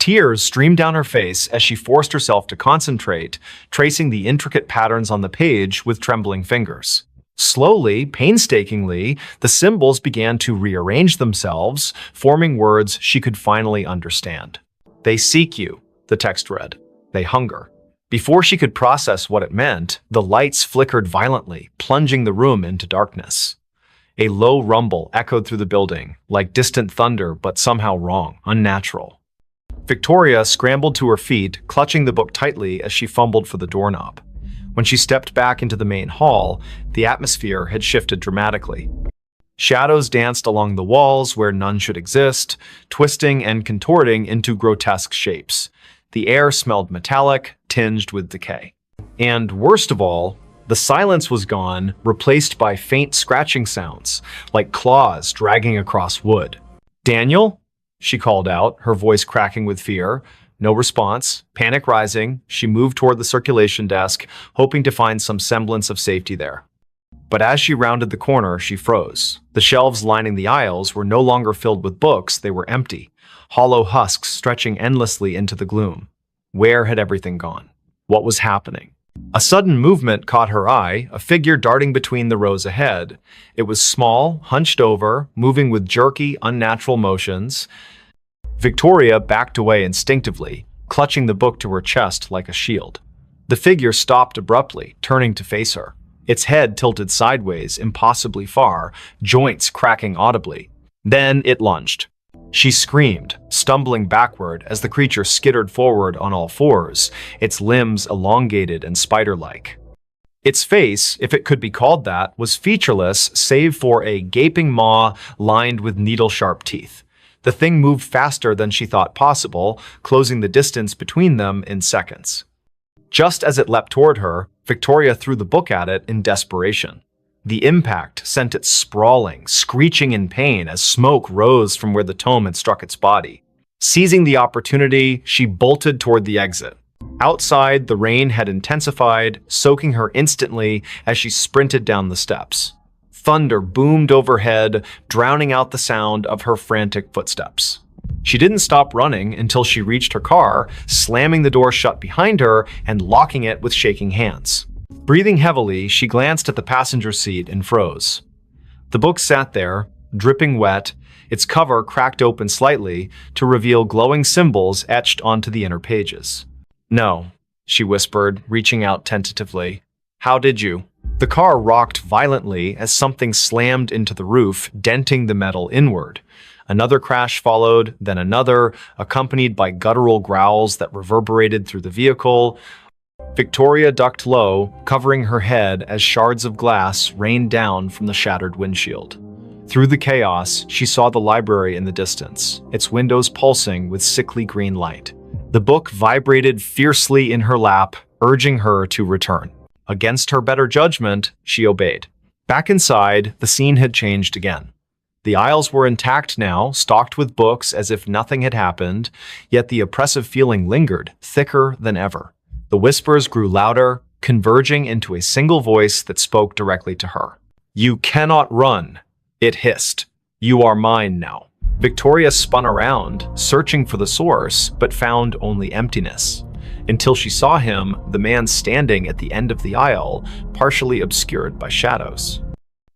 Tears streamed down her face as she forced herself to concentrate, tracing the intricate patterns on the page with trembling fingers. Slowly, painstakingly, the symbols began to rearrange themselves, forming words she could finally understand. "They seek you," the text read. "They hunger." Before she could process what it meant, the lights flickered violently, plunging the room into darkness. A low rumble echoed through the building, like distant thunder, but somehow wrong, unnatural. Victoria scrambled to her feet, clutching the book tightly as she fumbled for the doorknob. When she stepped back into the main hall, the atmosphere had shifted dramatically. Shadows danced along the walls where none should exist, twisting and contorting into grotesque shapes. The air smelled metallic, tinged with decay. And worst of all, the silence was gone, replaced by faint scratching sounds, like claws dragging across wood. "Daniel?" she called out, her voice cracking with fear. No response. Panic rising, she moved toward the circulation desk, hoping to find some semblance of safety there. But as she rounded the corner, she froze. The shelves lining the aisles were no longer filled with books, they were empty, hollow husks stretching endlessly into the gloom. Where had everything gone? What was happening? A sudden movement caught her eye, a figure darting between the rows ahead. It was small, hunched over, moving with jerky, unnatural motions. Victoria backed away instinctively, clutching the book to her chest like a shield. The figure stopped abruptly, turning to face her. Its head tilted sideways, impossibly far, joints cracking audibly. Then it lunged. She screamed, stumbling backward as the creature skittered forward on all fours, its limbs elongated and spider-like. Its face, if it could be called that, was featureless save for a gaping maw lined with needle-sharp teeth. The thing moved faster than she thought possible, closing the distance between them in seconds. Just as it leapt toward her, Victoria threw the book at it in desperation. The impact sent it sprawling, screeching in pain as smoke rose from where the tome had struck its body. Seizing the opportunity, she bolted toward the exit. Outside, the rain had intensified, soaking her instantly as she sprinted down the steps. Thunder boomed overhead, drowning out the sound of her frantic footsteps. She didn't stop running until she reached her car, slamming the door shut behind her and locking it with shaking hands. Breathing heavily, she glanced at the passenger seat and froze. The book sat there, dripping wet, its cover cracked open slightly to reveal glowing symbols etched onto the inner pages. "No," she whispered, reaching out tentatively. "How did you?" The car rocked violently as something slammed into the roof, denting the metal inward. Another crash followed, then another, accompanied by guttural growls that reverberated through the vehicle. Victoria ducked low, covering her head as shards of glass rained down from the shattered windshield. Through the chaos, she saw the library in the distance, its windows pulsing with sickly green light. The book vibrated fiercely in her lap, urging her to return. Against her better judgment, she obeyed. Back inside, the scene had changed again. The aisles were intact now, stocked with books as if nothing had happened, yet the oppressive feeling lingered, thicker than ever. The whispers grew louder, converging into a single voice that spoke directly to her. "You cannot run," it hissed. "You are mine now." Victoria spun around, searching for the source, but found only emptiness. Until she saw him, the man standing at the end of the aisle, partially obscured by shadows.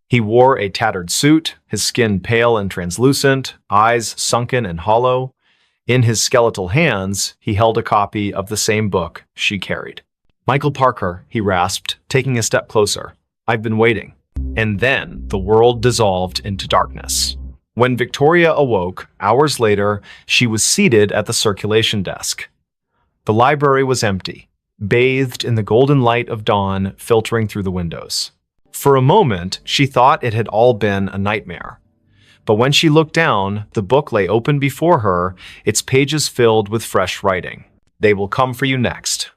He wore a tattered suit, his skin pale and translucent, eyes sunken and hollow. In his skeletal hands, he held a copy of the same book she carried. "Michael Parker," he rasped, taking a step closer. "I've been waiting." And then the world dissolved into darkness. When Victoria awoke, hours later, she was seated at the circulation desk. The library was empty, bathed in the golden light of dawn filtering through the windows. For a moment, she thought it had all been a nightmare. But when she looked down, the book lay open before her, its pages filled with fresh writing. "They will come for you next."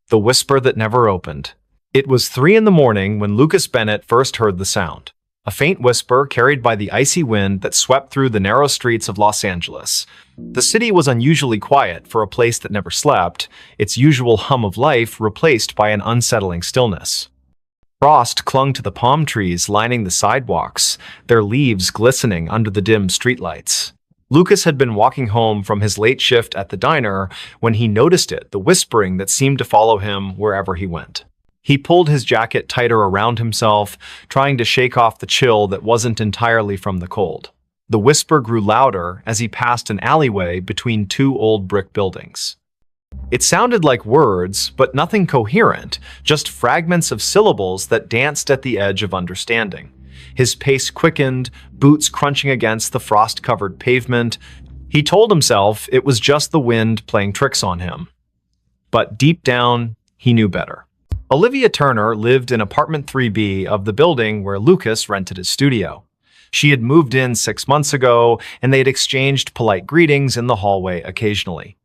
The whisper that never opened. It was 3 a.m. when Lucas Bennett first heard the sound. A faint whisper carried by the icy wind that swept through the narrow streets of Los Angeles. The city was unusually quiet for a place that never slept, its usual hum of life replaced by an unsettling stillness. Frost clung to the palm trees lining the sidewalks, their leaves glistening under the dim streetlights. Lucas had been walking home from his late shift at the diner when he noticed it, the whispering that seemed to follow him wherever he went. He pulled his jacket tighter around himself, trying to shake off the chill that wasn't entirely from the cold. The whisper grew louder as he passed an alleyway between two old brick buildings. It sounded like words, but nothing coherent, just fragments of syllables that danced at the edge of understanding. His pace quickened, boots crunching against the frost-covered pavement. He told himself it was just the wind playing tricks on him. But deep down, he knew better. Olivia Turner lived in apartment 3B of the building where Lucas rented his studio. She had moved in 6 months ago, and they had exchanged polite greetings in the hallway occasionally.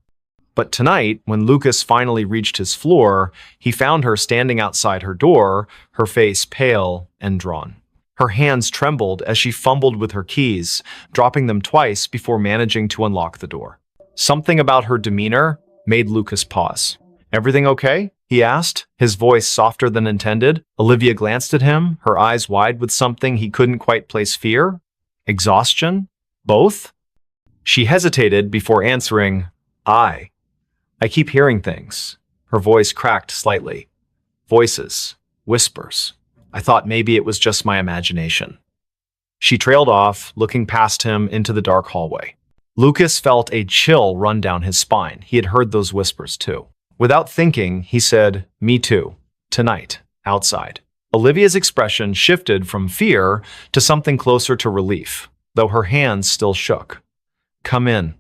But tonight, when Lucas finally reached his floor, he found her standing outside her door, her face pale and drawn. Her hands trembled as she fumbled with her keys, dropping them twice before managing to unlock the door. Something about her demeanor made Lucas pause. "Everything okay?" he asked, his voice softer than intended. Olivia glanced at him, her eyes wide with something he couldn't quite place. Fear? Exhaustion? Both? She hesitated before answering, I keep hearing things." Her voice cracked slightly. Voices. Whispers. I thought maybe it was just my imagination. She trailed off, looking past him into the dark hallway. Lucas felt a chill run down his spine. He had heard those whispers too. Without thinking, he said, "Me too. Tonight. Outside." Olivia's expression shifted from fear to something closer to relief, though her hands still shook. "Come in,"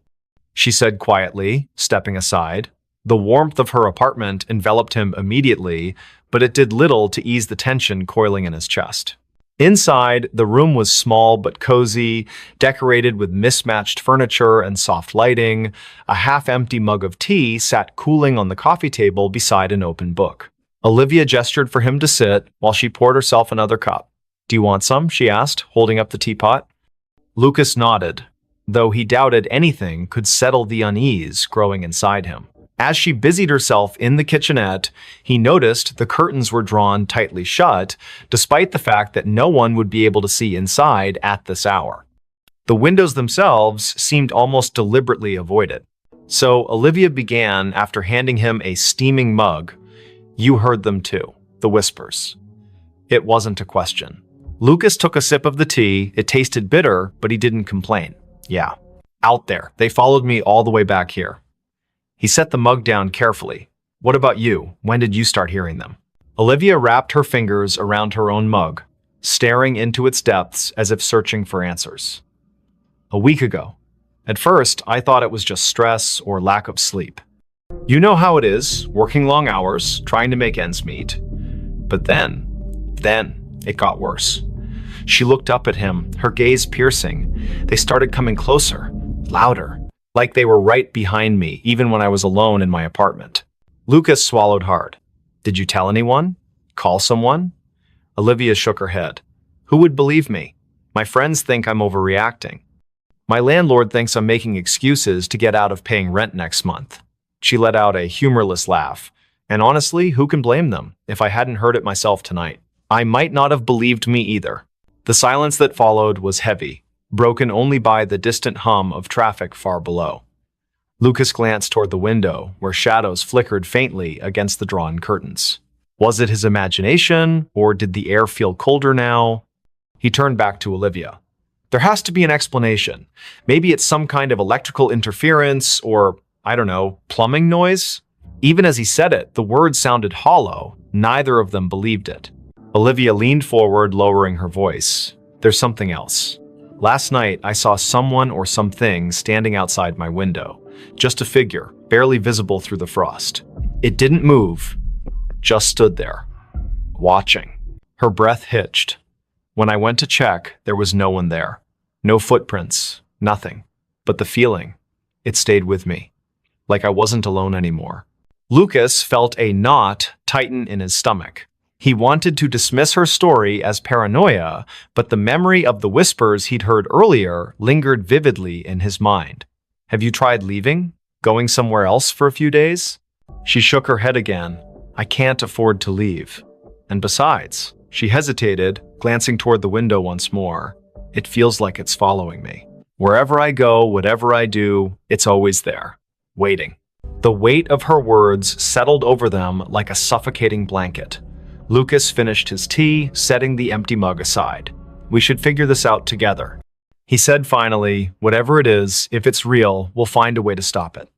she said quietly, stepping aside. The warmth of her apartment enveloped him immediately, but it did little to ease the tension coiling in his chest. Inside, the room was small but cozy, decorated with mismatched furniture and soft lighting. A half-empty mug of tea sat cooling on the coffee table beside an open book. Olivia gestured for him to sit while she poured herself another cup. "Do you want some?" she asked, holding up the teapot. Lucas nodded, though he doubted anything could settle the unease growing inside him. As she busied herself in the kitchenette, he noticed the curtains were drawn tightly shut, despite the fact that no one would be able to see inside at this hour. The windows themselves seemed almost deliberately avoided. So Olivia began after handing him a steaming mug. "You heard them too, the whispers." It wasn't a question. Lucas took a sip of the tea. It tasted bitter, but he didn't complain. "Yeah, out there. They followed me all the way back here." He set the mug down carefully. "What about you? When did you start hearing them?" Olivia wrapped her fingers around her own mug, staring into its depths as if searching for answers. "A week ago. At first, I thought it was just stress or lack of sleep. You know how it is, working long hours, trying to make ends meet. But then it got worse." She looked up at him, her gaze piercing. "They started coming closer, louder. Like they were right behind me, even when I was alone in my apartment." Lucas swallowed hard. "Did you tell anyone? Call someone?" Olivia shook her head. "Who would believe me? My friends think I'm overreacting. My landlord thinks I'm making excuses to get out of paying rent next month." She let out a humorless laugh. "And honestly, who can blame them? If I hadn't heard it myself tonight, I might not have believed me either." The silence that followed was heavy, broken only by the distant hum of traffic far below. Lucas glanced toward the window, where shadows flickered faintly against the drawn curtains. Was it his imagination, or did the air feel colder now? He turned back to Olivia. "There has to be an explanation. Maybe it's some kind of electrical interference, or, I don't know, plumbing noise?" Even as he said it, the words sounded hollow. Neither of them believed it. Olivia leaned forward, lowering her voice. "There's something else. Last night, I saw someone or something standing outside my window. Just a figure, barely visible through the frost. It didn't move, just stood there, watching." Her breath hitched. "When I went to check, there was no one there. No footprints, nothing. But the feeling, it stayed with me. Like I wasn't alone anymore." Lucas felt a knot tighten in his stomach. He wanted to dismiss her story as paranoia, but the memory of the whispers he'd heard earlier lingered vividly in his mind. "Have you tried leaving? Going somewhere else for a few days?" She shook her head again. "I can't afford to leave. And besides," she hesitated, glancing toward the window once more, "it feels like it's following me." Wherever I go, whatever I do, it's always there, waiting. The weight of her words settled over them like a suffocating blanket. Lucas finished his tea, setting the empty mug aside. We should figure this out together. He said finally, whatever it is, if it's real, we'll find a way to stop it.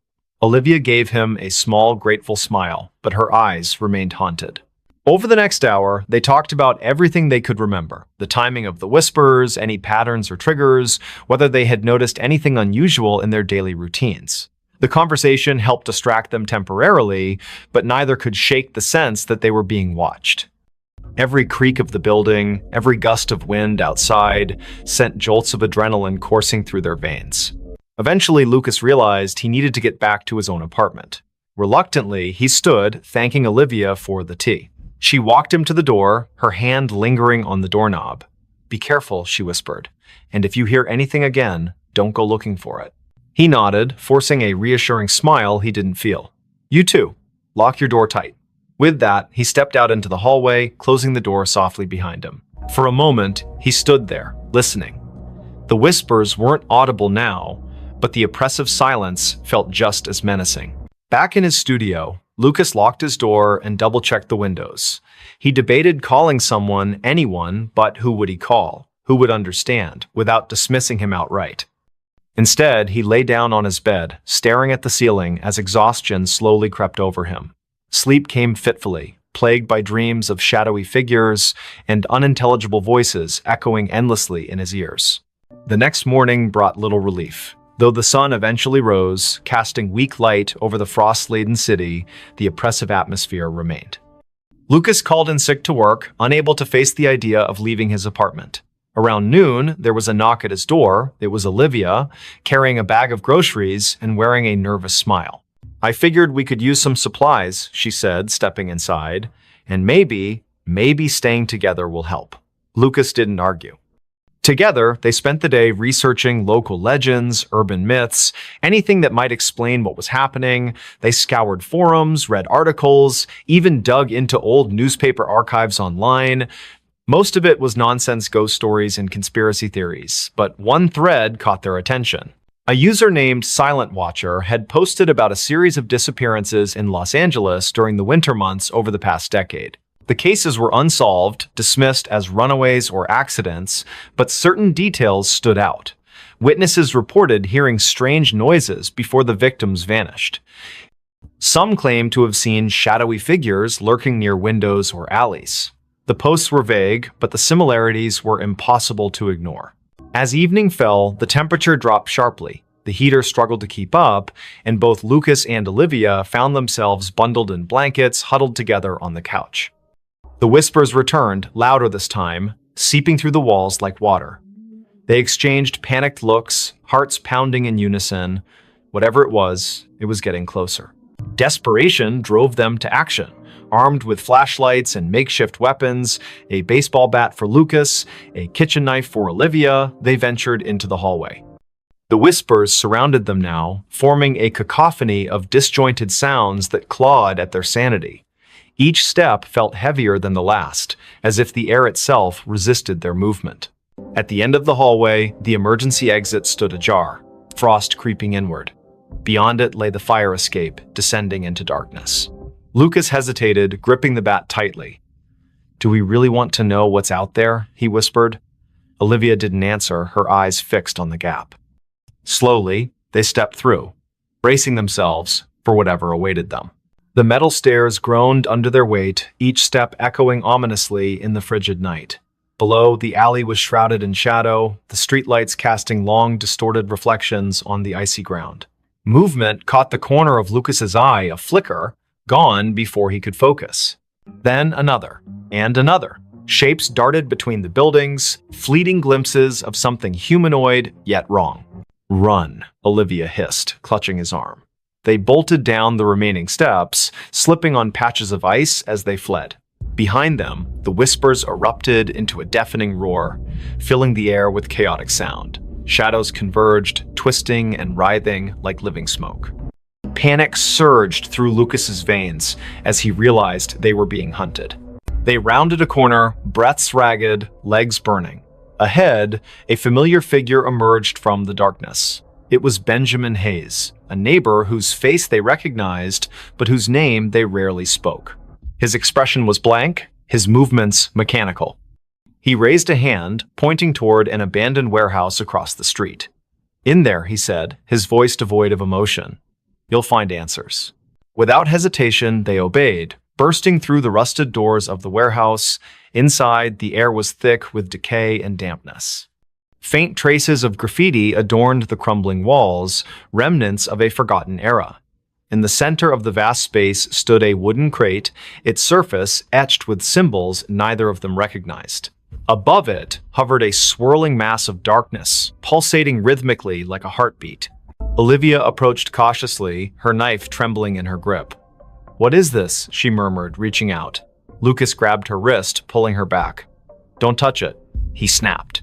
Olivia gave him a small, grateful smile, but her eyes remained haunted. Over the next hour, they talked about everything they could remember. The timing of the whispers, any patterns or triggers, whether they had noticed anything unusual in their daily routines. The conversation helped distract them temporarily, but neither could shake the sense that they were being watched. Every creak of the building, every gust of wind outside, sent jolts of adrenaline coursing through their veins. Eventually, Lucas realized he needed to get back to his own apartment. Reluctantly, he stood, thanking Olivia for the tea. She walked him to the door, her hand lingering on the doorknob. "Be careful," she whispered, "and if you hear anything again, don't go looking for it." He nodded, forcing a reassuring smile he didn't feel. "You too. Lock your door tight." With that, he stepped out into the hallway, closing the door softly behind him. For a moment, he stood there, listening. The whispers weren't audible now, but the oppressive silence felt just as menacing. Back in his studio, Lucas locked his door and double-checked the windows. He debated calling someone, anyone, but who would he call? Who would understand, without dismissing him outright? Instead, he lay down on his bed, staring at the ceiling as exhaustion slowly crept over him. Sleep came fitfully, plagued by dreams of shadowy figures and unintelligible voices echoing endlessly in his ears. The next morning brought little relief. Though the sun eventually rose, casting weak light over the frost-laden city, the oppressive atmosphere remained. Lucas called in sick to work, unable to face the idea of leaving his apartment. Around noon, there was a knock at his door. It was Olivia, carrying a bag of groceries and wearing a nervous smile. "I figured we could use some supplies," she said, stepping inside, "and maybe staying together will help." Lucas didn't argue. Together, they spent the day researching local legends, urban myths, anything that might explain what was happening. They scoured forums, read articles, even dug into old newspaper archives online. Most of it was nonsense ghost stories and conspiracy theories, but one thread caught their attention. A user named Silent Watcher had posted about a series of disappearances in Los Angeles during the winter months over the past decade. The cases were unsolved, dismissed as runaways or accidents, but certain details stood out. Witnesses reported hearing strange noises before the victims vanished. Some claimed to have seen shadowy figures lurking near windows or alleys. The posts were vague, but the similarities were impossible to ignore. As evening fell, the temperature dropped sharply. The heater struggled to keep up, and both Lucas and Olivia found themselves bundled in blankets, huddled together on the couch. The whispers returned, louder this time, seeping through the walls like water. They exchanged panicked looks, hearts pounding in unison. Whatever it was getting closer. Desperation drove them to action. Armed with flashlights and makeshift weapons, a baseball bat for Lucas, a kitchen knife for Olivia, they ventured into the hallway. The whispers surrounded them now, forming a cacophony of disjointed sounds that clawed at their sanity. Each step felt heavier than the last, as if the air itself resisted their movement. At the end of the hallway, the emergency exit stood ajar, frost creeping inward. Beyond it lay the fire escape, descending into darkness. Lucas hesitated, gripping the bat tightly. "Do we really want to know what's out there?" he whispered. Olivia didn't answer, her eyes fixed on the gap. Slowly, they stepped through, bracing themselves for whatever awaited them. The metal stairs groaned under their weight, each step echoing ominously in the frigid night. Below, the alley was shrouded in shadow, the streetlights casting long, distorted reflections on the icy ground. Movement caught the corner of Lucas's eye, a flicker, gone before he could focus. Then another, and another. Shapes darted between the buildings, fleeting glimpses of something humanoid, yet wrong. "Run," Olivia hissed, clutching his arm. They bolted down the remaining steps, slipping on patches of ice as they fled. Behind them, the whispers erupted into a deafening roar, filling the air with chaotic sound. Shadows converged, twisting and writhing like living smoke. Panic surged through Lucas's veins as he realized they were being hunted. They rounded a corner, breaths ragged, legs burning. Ahead, a familiar figure emerged from the darkness. It was Benjamin Hayes, a neighbor whose face they recognized, but whose name they rarely spoke. His expression was blank, his movements mechanical. He raised a hand, pointing toward an abandoned warehouse across the street. "In there," he said, his voice devoid of emotion. "You'll find answers." Without hesitation, they obeyed, bursting through the rusted doors of the warehouse. Inside, the air was thick with decay and dampness. Faint traces of graffiti adorned the crumbling walls, remnants of a forgotten era. In the center of the vast space stood a wooden crate, its surface etched with symbols neither of them recognized. Above it hovered a swirling mass of darkness, pulsating rhythmically like a heartbeat. Olivia approached cautiously, her knife trembling in her grip. "What is this?" she murmured, reaching out. Lucas grabbed her wrist, pulling her back. "Don't touch it," he snapped.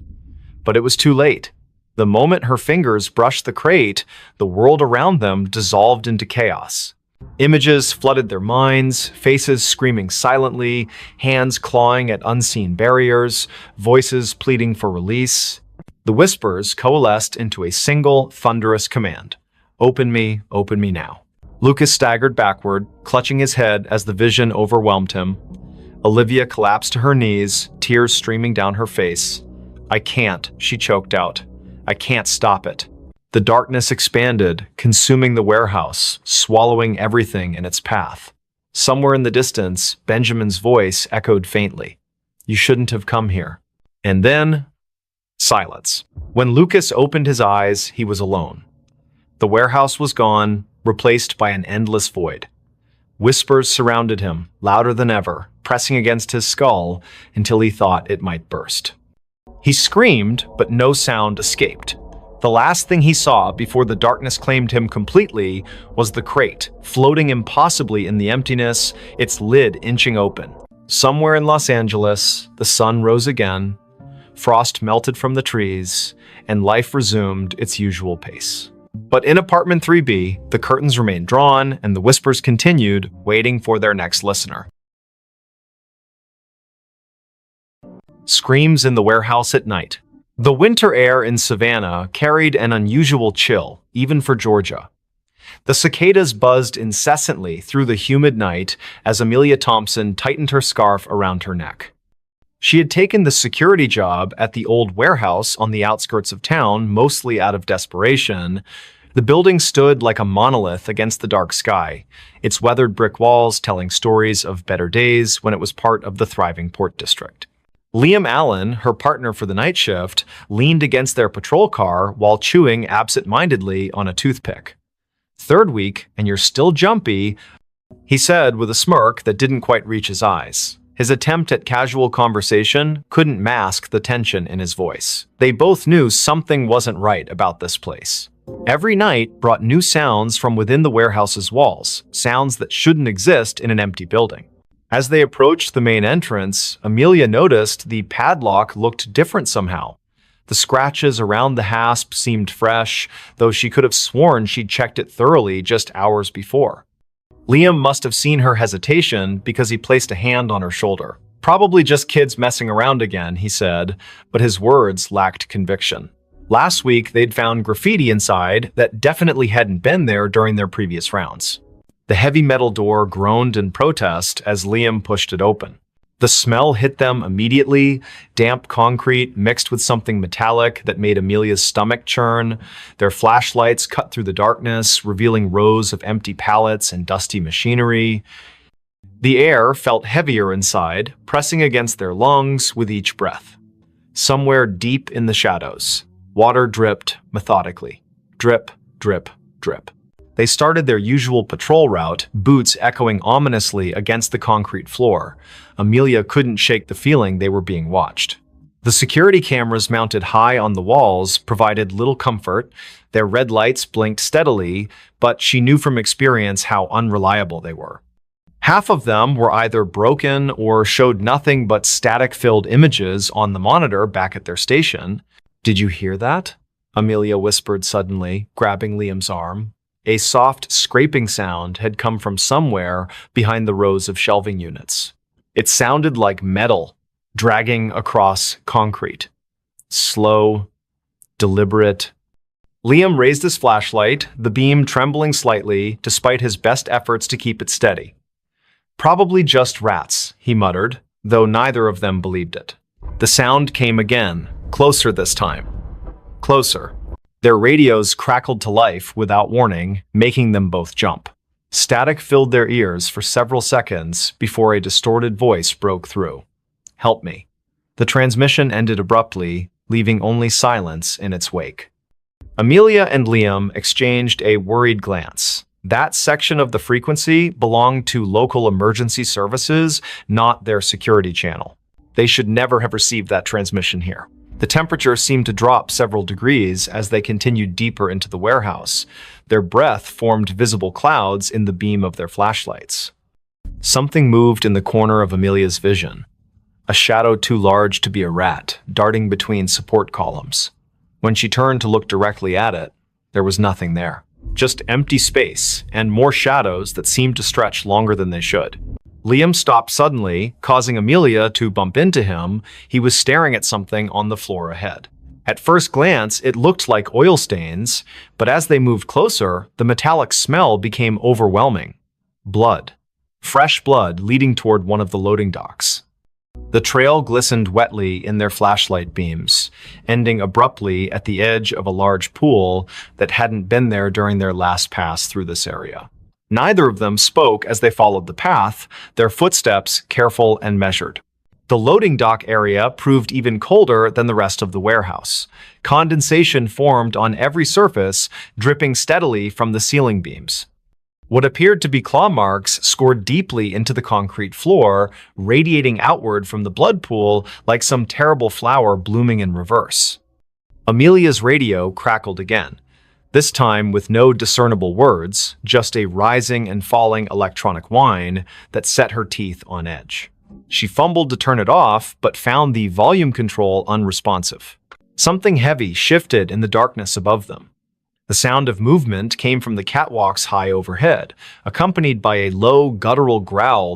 But it was too late. The moment her fingers brushed the crate, the world around them dissolved into chaos. Images flooded their minds, faces screaming silently, hands clawing at unseen barriers, voices pleading for release. The whispers coalesced into a single, thunderous command. Open me now." Lucas staggered backward, clutching his head as the vision overwhelmed him. Olivia collapsed to her knees, tears streaming down her face. "I can't," she choked out. "I can't stop it." The darkness expanded, consuming the warehouse, swallowing everything in its path. Somewhere in the distance, Benjamin's voice echoed faintly. "You shouldn't have come here." And then, silence. When Lucas opened his eyes, he was alone. The warehouse was gone, replaced by an endless void. Whispers surrounded him, louder than ever, pressing against his skull until he thought it might burst. He screamed, but no sound escaped. The last thing he saw before the darkness claimed him completely was the crate, floating impossibly in the emptiness, its lid inching open. Somewhere in Los Angeles, the sun rose again, frost melted from the trees, and life resumed its usual pace. But in apartment 3B, the curtains remained drawn and the whispers continued, waiting for their next listener. Screams in the warehouse at night. The winter air in Savannah carried an unusual chill, even for Georgia. The cicadas buzzed incessantly through the humid night as Amelia Thompson tightened her scarf around her neck. She had taken the security job at the old warehouse on the outskirts of town, mostly out of desperation. The building stood like a monolith against the dark sky, its weathered brick walls telling stories of better days when it was part of the thriving Port District. Liam Allen, her partner for the night shift, leaned against their patrol car while chewing absent-mindedly on a toothpick. "Third week, and you're still jumpy," he said with a smirk that didn't quite reach his eyes. His attempt at casual conversation couldn't mask the tension in his voice. They both knew something wasn't right about this place. Every night brought new sounds from within the warehouse's walls, sounds that shouldn't exist in an empty building. As they approached the main entrance, Amelia noticed the padlock looked different somehow. The scratches around the hasp seemed fresh, though she could have sworn she'd checked it thoroughly just hours before. Liam must have seen her hesitation because he placed a hand on her shoulder. "Probably just kids messing around again," he said, but his words lacked conviction. Last week, they'd found graffiti inside that definitely hadn't been there during their previous rounds. The heavy metal door groaned in protest as Liam pushed it open. The smell hit them immediately, damp concrete mixed with something metallic that made Amelia's stomach churn. Their flashlights cut through the darkness, revealing rows of empty pallets and dusty machinery. The air felt heavier inside, pressing against their lungs with each breath. Somewhere deep in the shadows, water dripped methodically. Drip, drip, drip. They started their usual patrol route, boots echoing ominously against the concrete floor. Amelia couldn't shake the feeling they were being watched. The security cameras mounted high on the walls provided little comfort. Their red lights blinked steadily, but she knew from experience how unreliable they were. Half of them were either broken or showed nothing but static-filled images on the monitor back at their station. "Did you hear that?" Amelia whispered suddenly, grabbing Liam's arm. A soft scraping sound had come from somewhere behind the rows of shelving units. It sounded like metal dragging across concrete. Slow, deliberate. Liam raised his flashlight, the beam trembling slightly despite his best efforts to keep it steady. "Probably just rats," he muttered, though neither of them believed it. The sound came again, closer this time. Closer. Their radios crackled to life without warning, making them both jump. Static filled their ears for several seconds before a distorted voice broke through. "Help me." The transmission ended abruptly, leaving only silence in its wake. Amelia and Liam exchanged a worried glance. That section of the frequency belonged to local emergency services, not their security channel. They should never have received that transmission here. The temperature seemed to drop several degrees as they continued deeper into the warehouse. Their breath formed visible clouds in the beam of their flashlights. Something moved in the corner of Amelia's vision. A shadow too large to be a rat, darting between support columns. When she turned to look directly at it, there was nothing there. Just empty space and more shadows that seemed to stretch longer than they should. Liam stopped suddenly, causing Amelia to bump into him. He was staring at something on the floor ahead. At first glance, it looked like oil stains, but as they moved closer, the metallic smell became overwhelming. Blood. Fresh blood leading toward one of the loading docks. The trail glistened wetly in their flashlight beams, ending abruptly at the edge of a large pool that hadn't been there during their last pass through this area. Neither of them spoke as they followed the path, their footsteps careful and measured. The loading dock area proved even colder than the rest of the warehouse. Condensation formed on every surface, dripping steadily from the ceiling beams. What appeared to be claw marks scored deeply into the concrete floor, radiating outward from the blood pool like some terrible flower blooming in reverse. Amelia's radio crackled again. This time with no discernible words, just a rising and falling electronic whine that set her teeth on edge. She fumbled to turn it off, but found the volume control unresponsive. Something heavy shifted in the darkness above them. The sound of movement came from the catwalks high overhead, accompanied by a low, guttural growl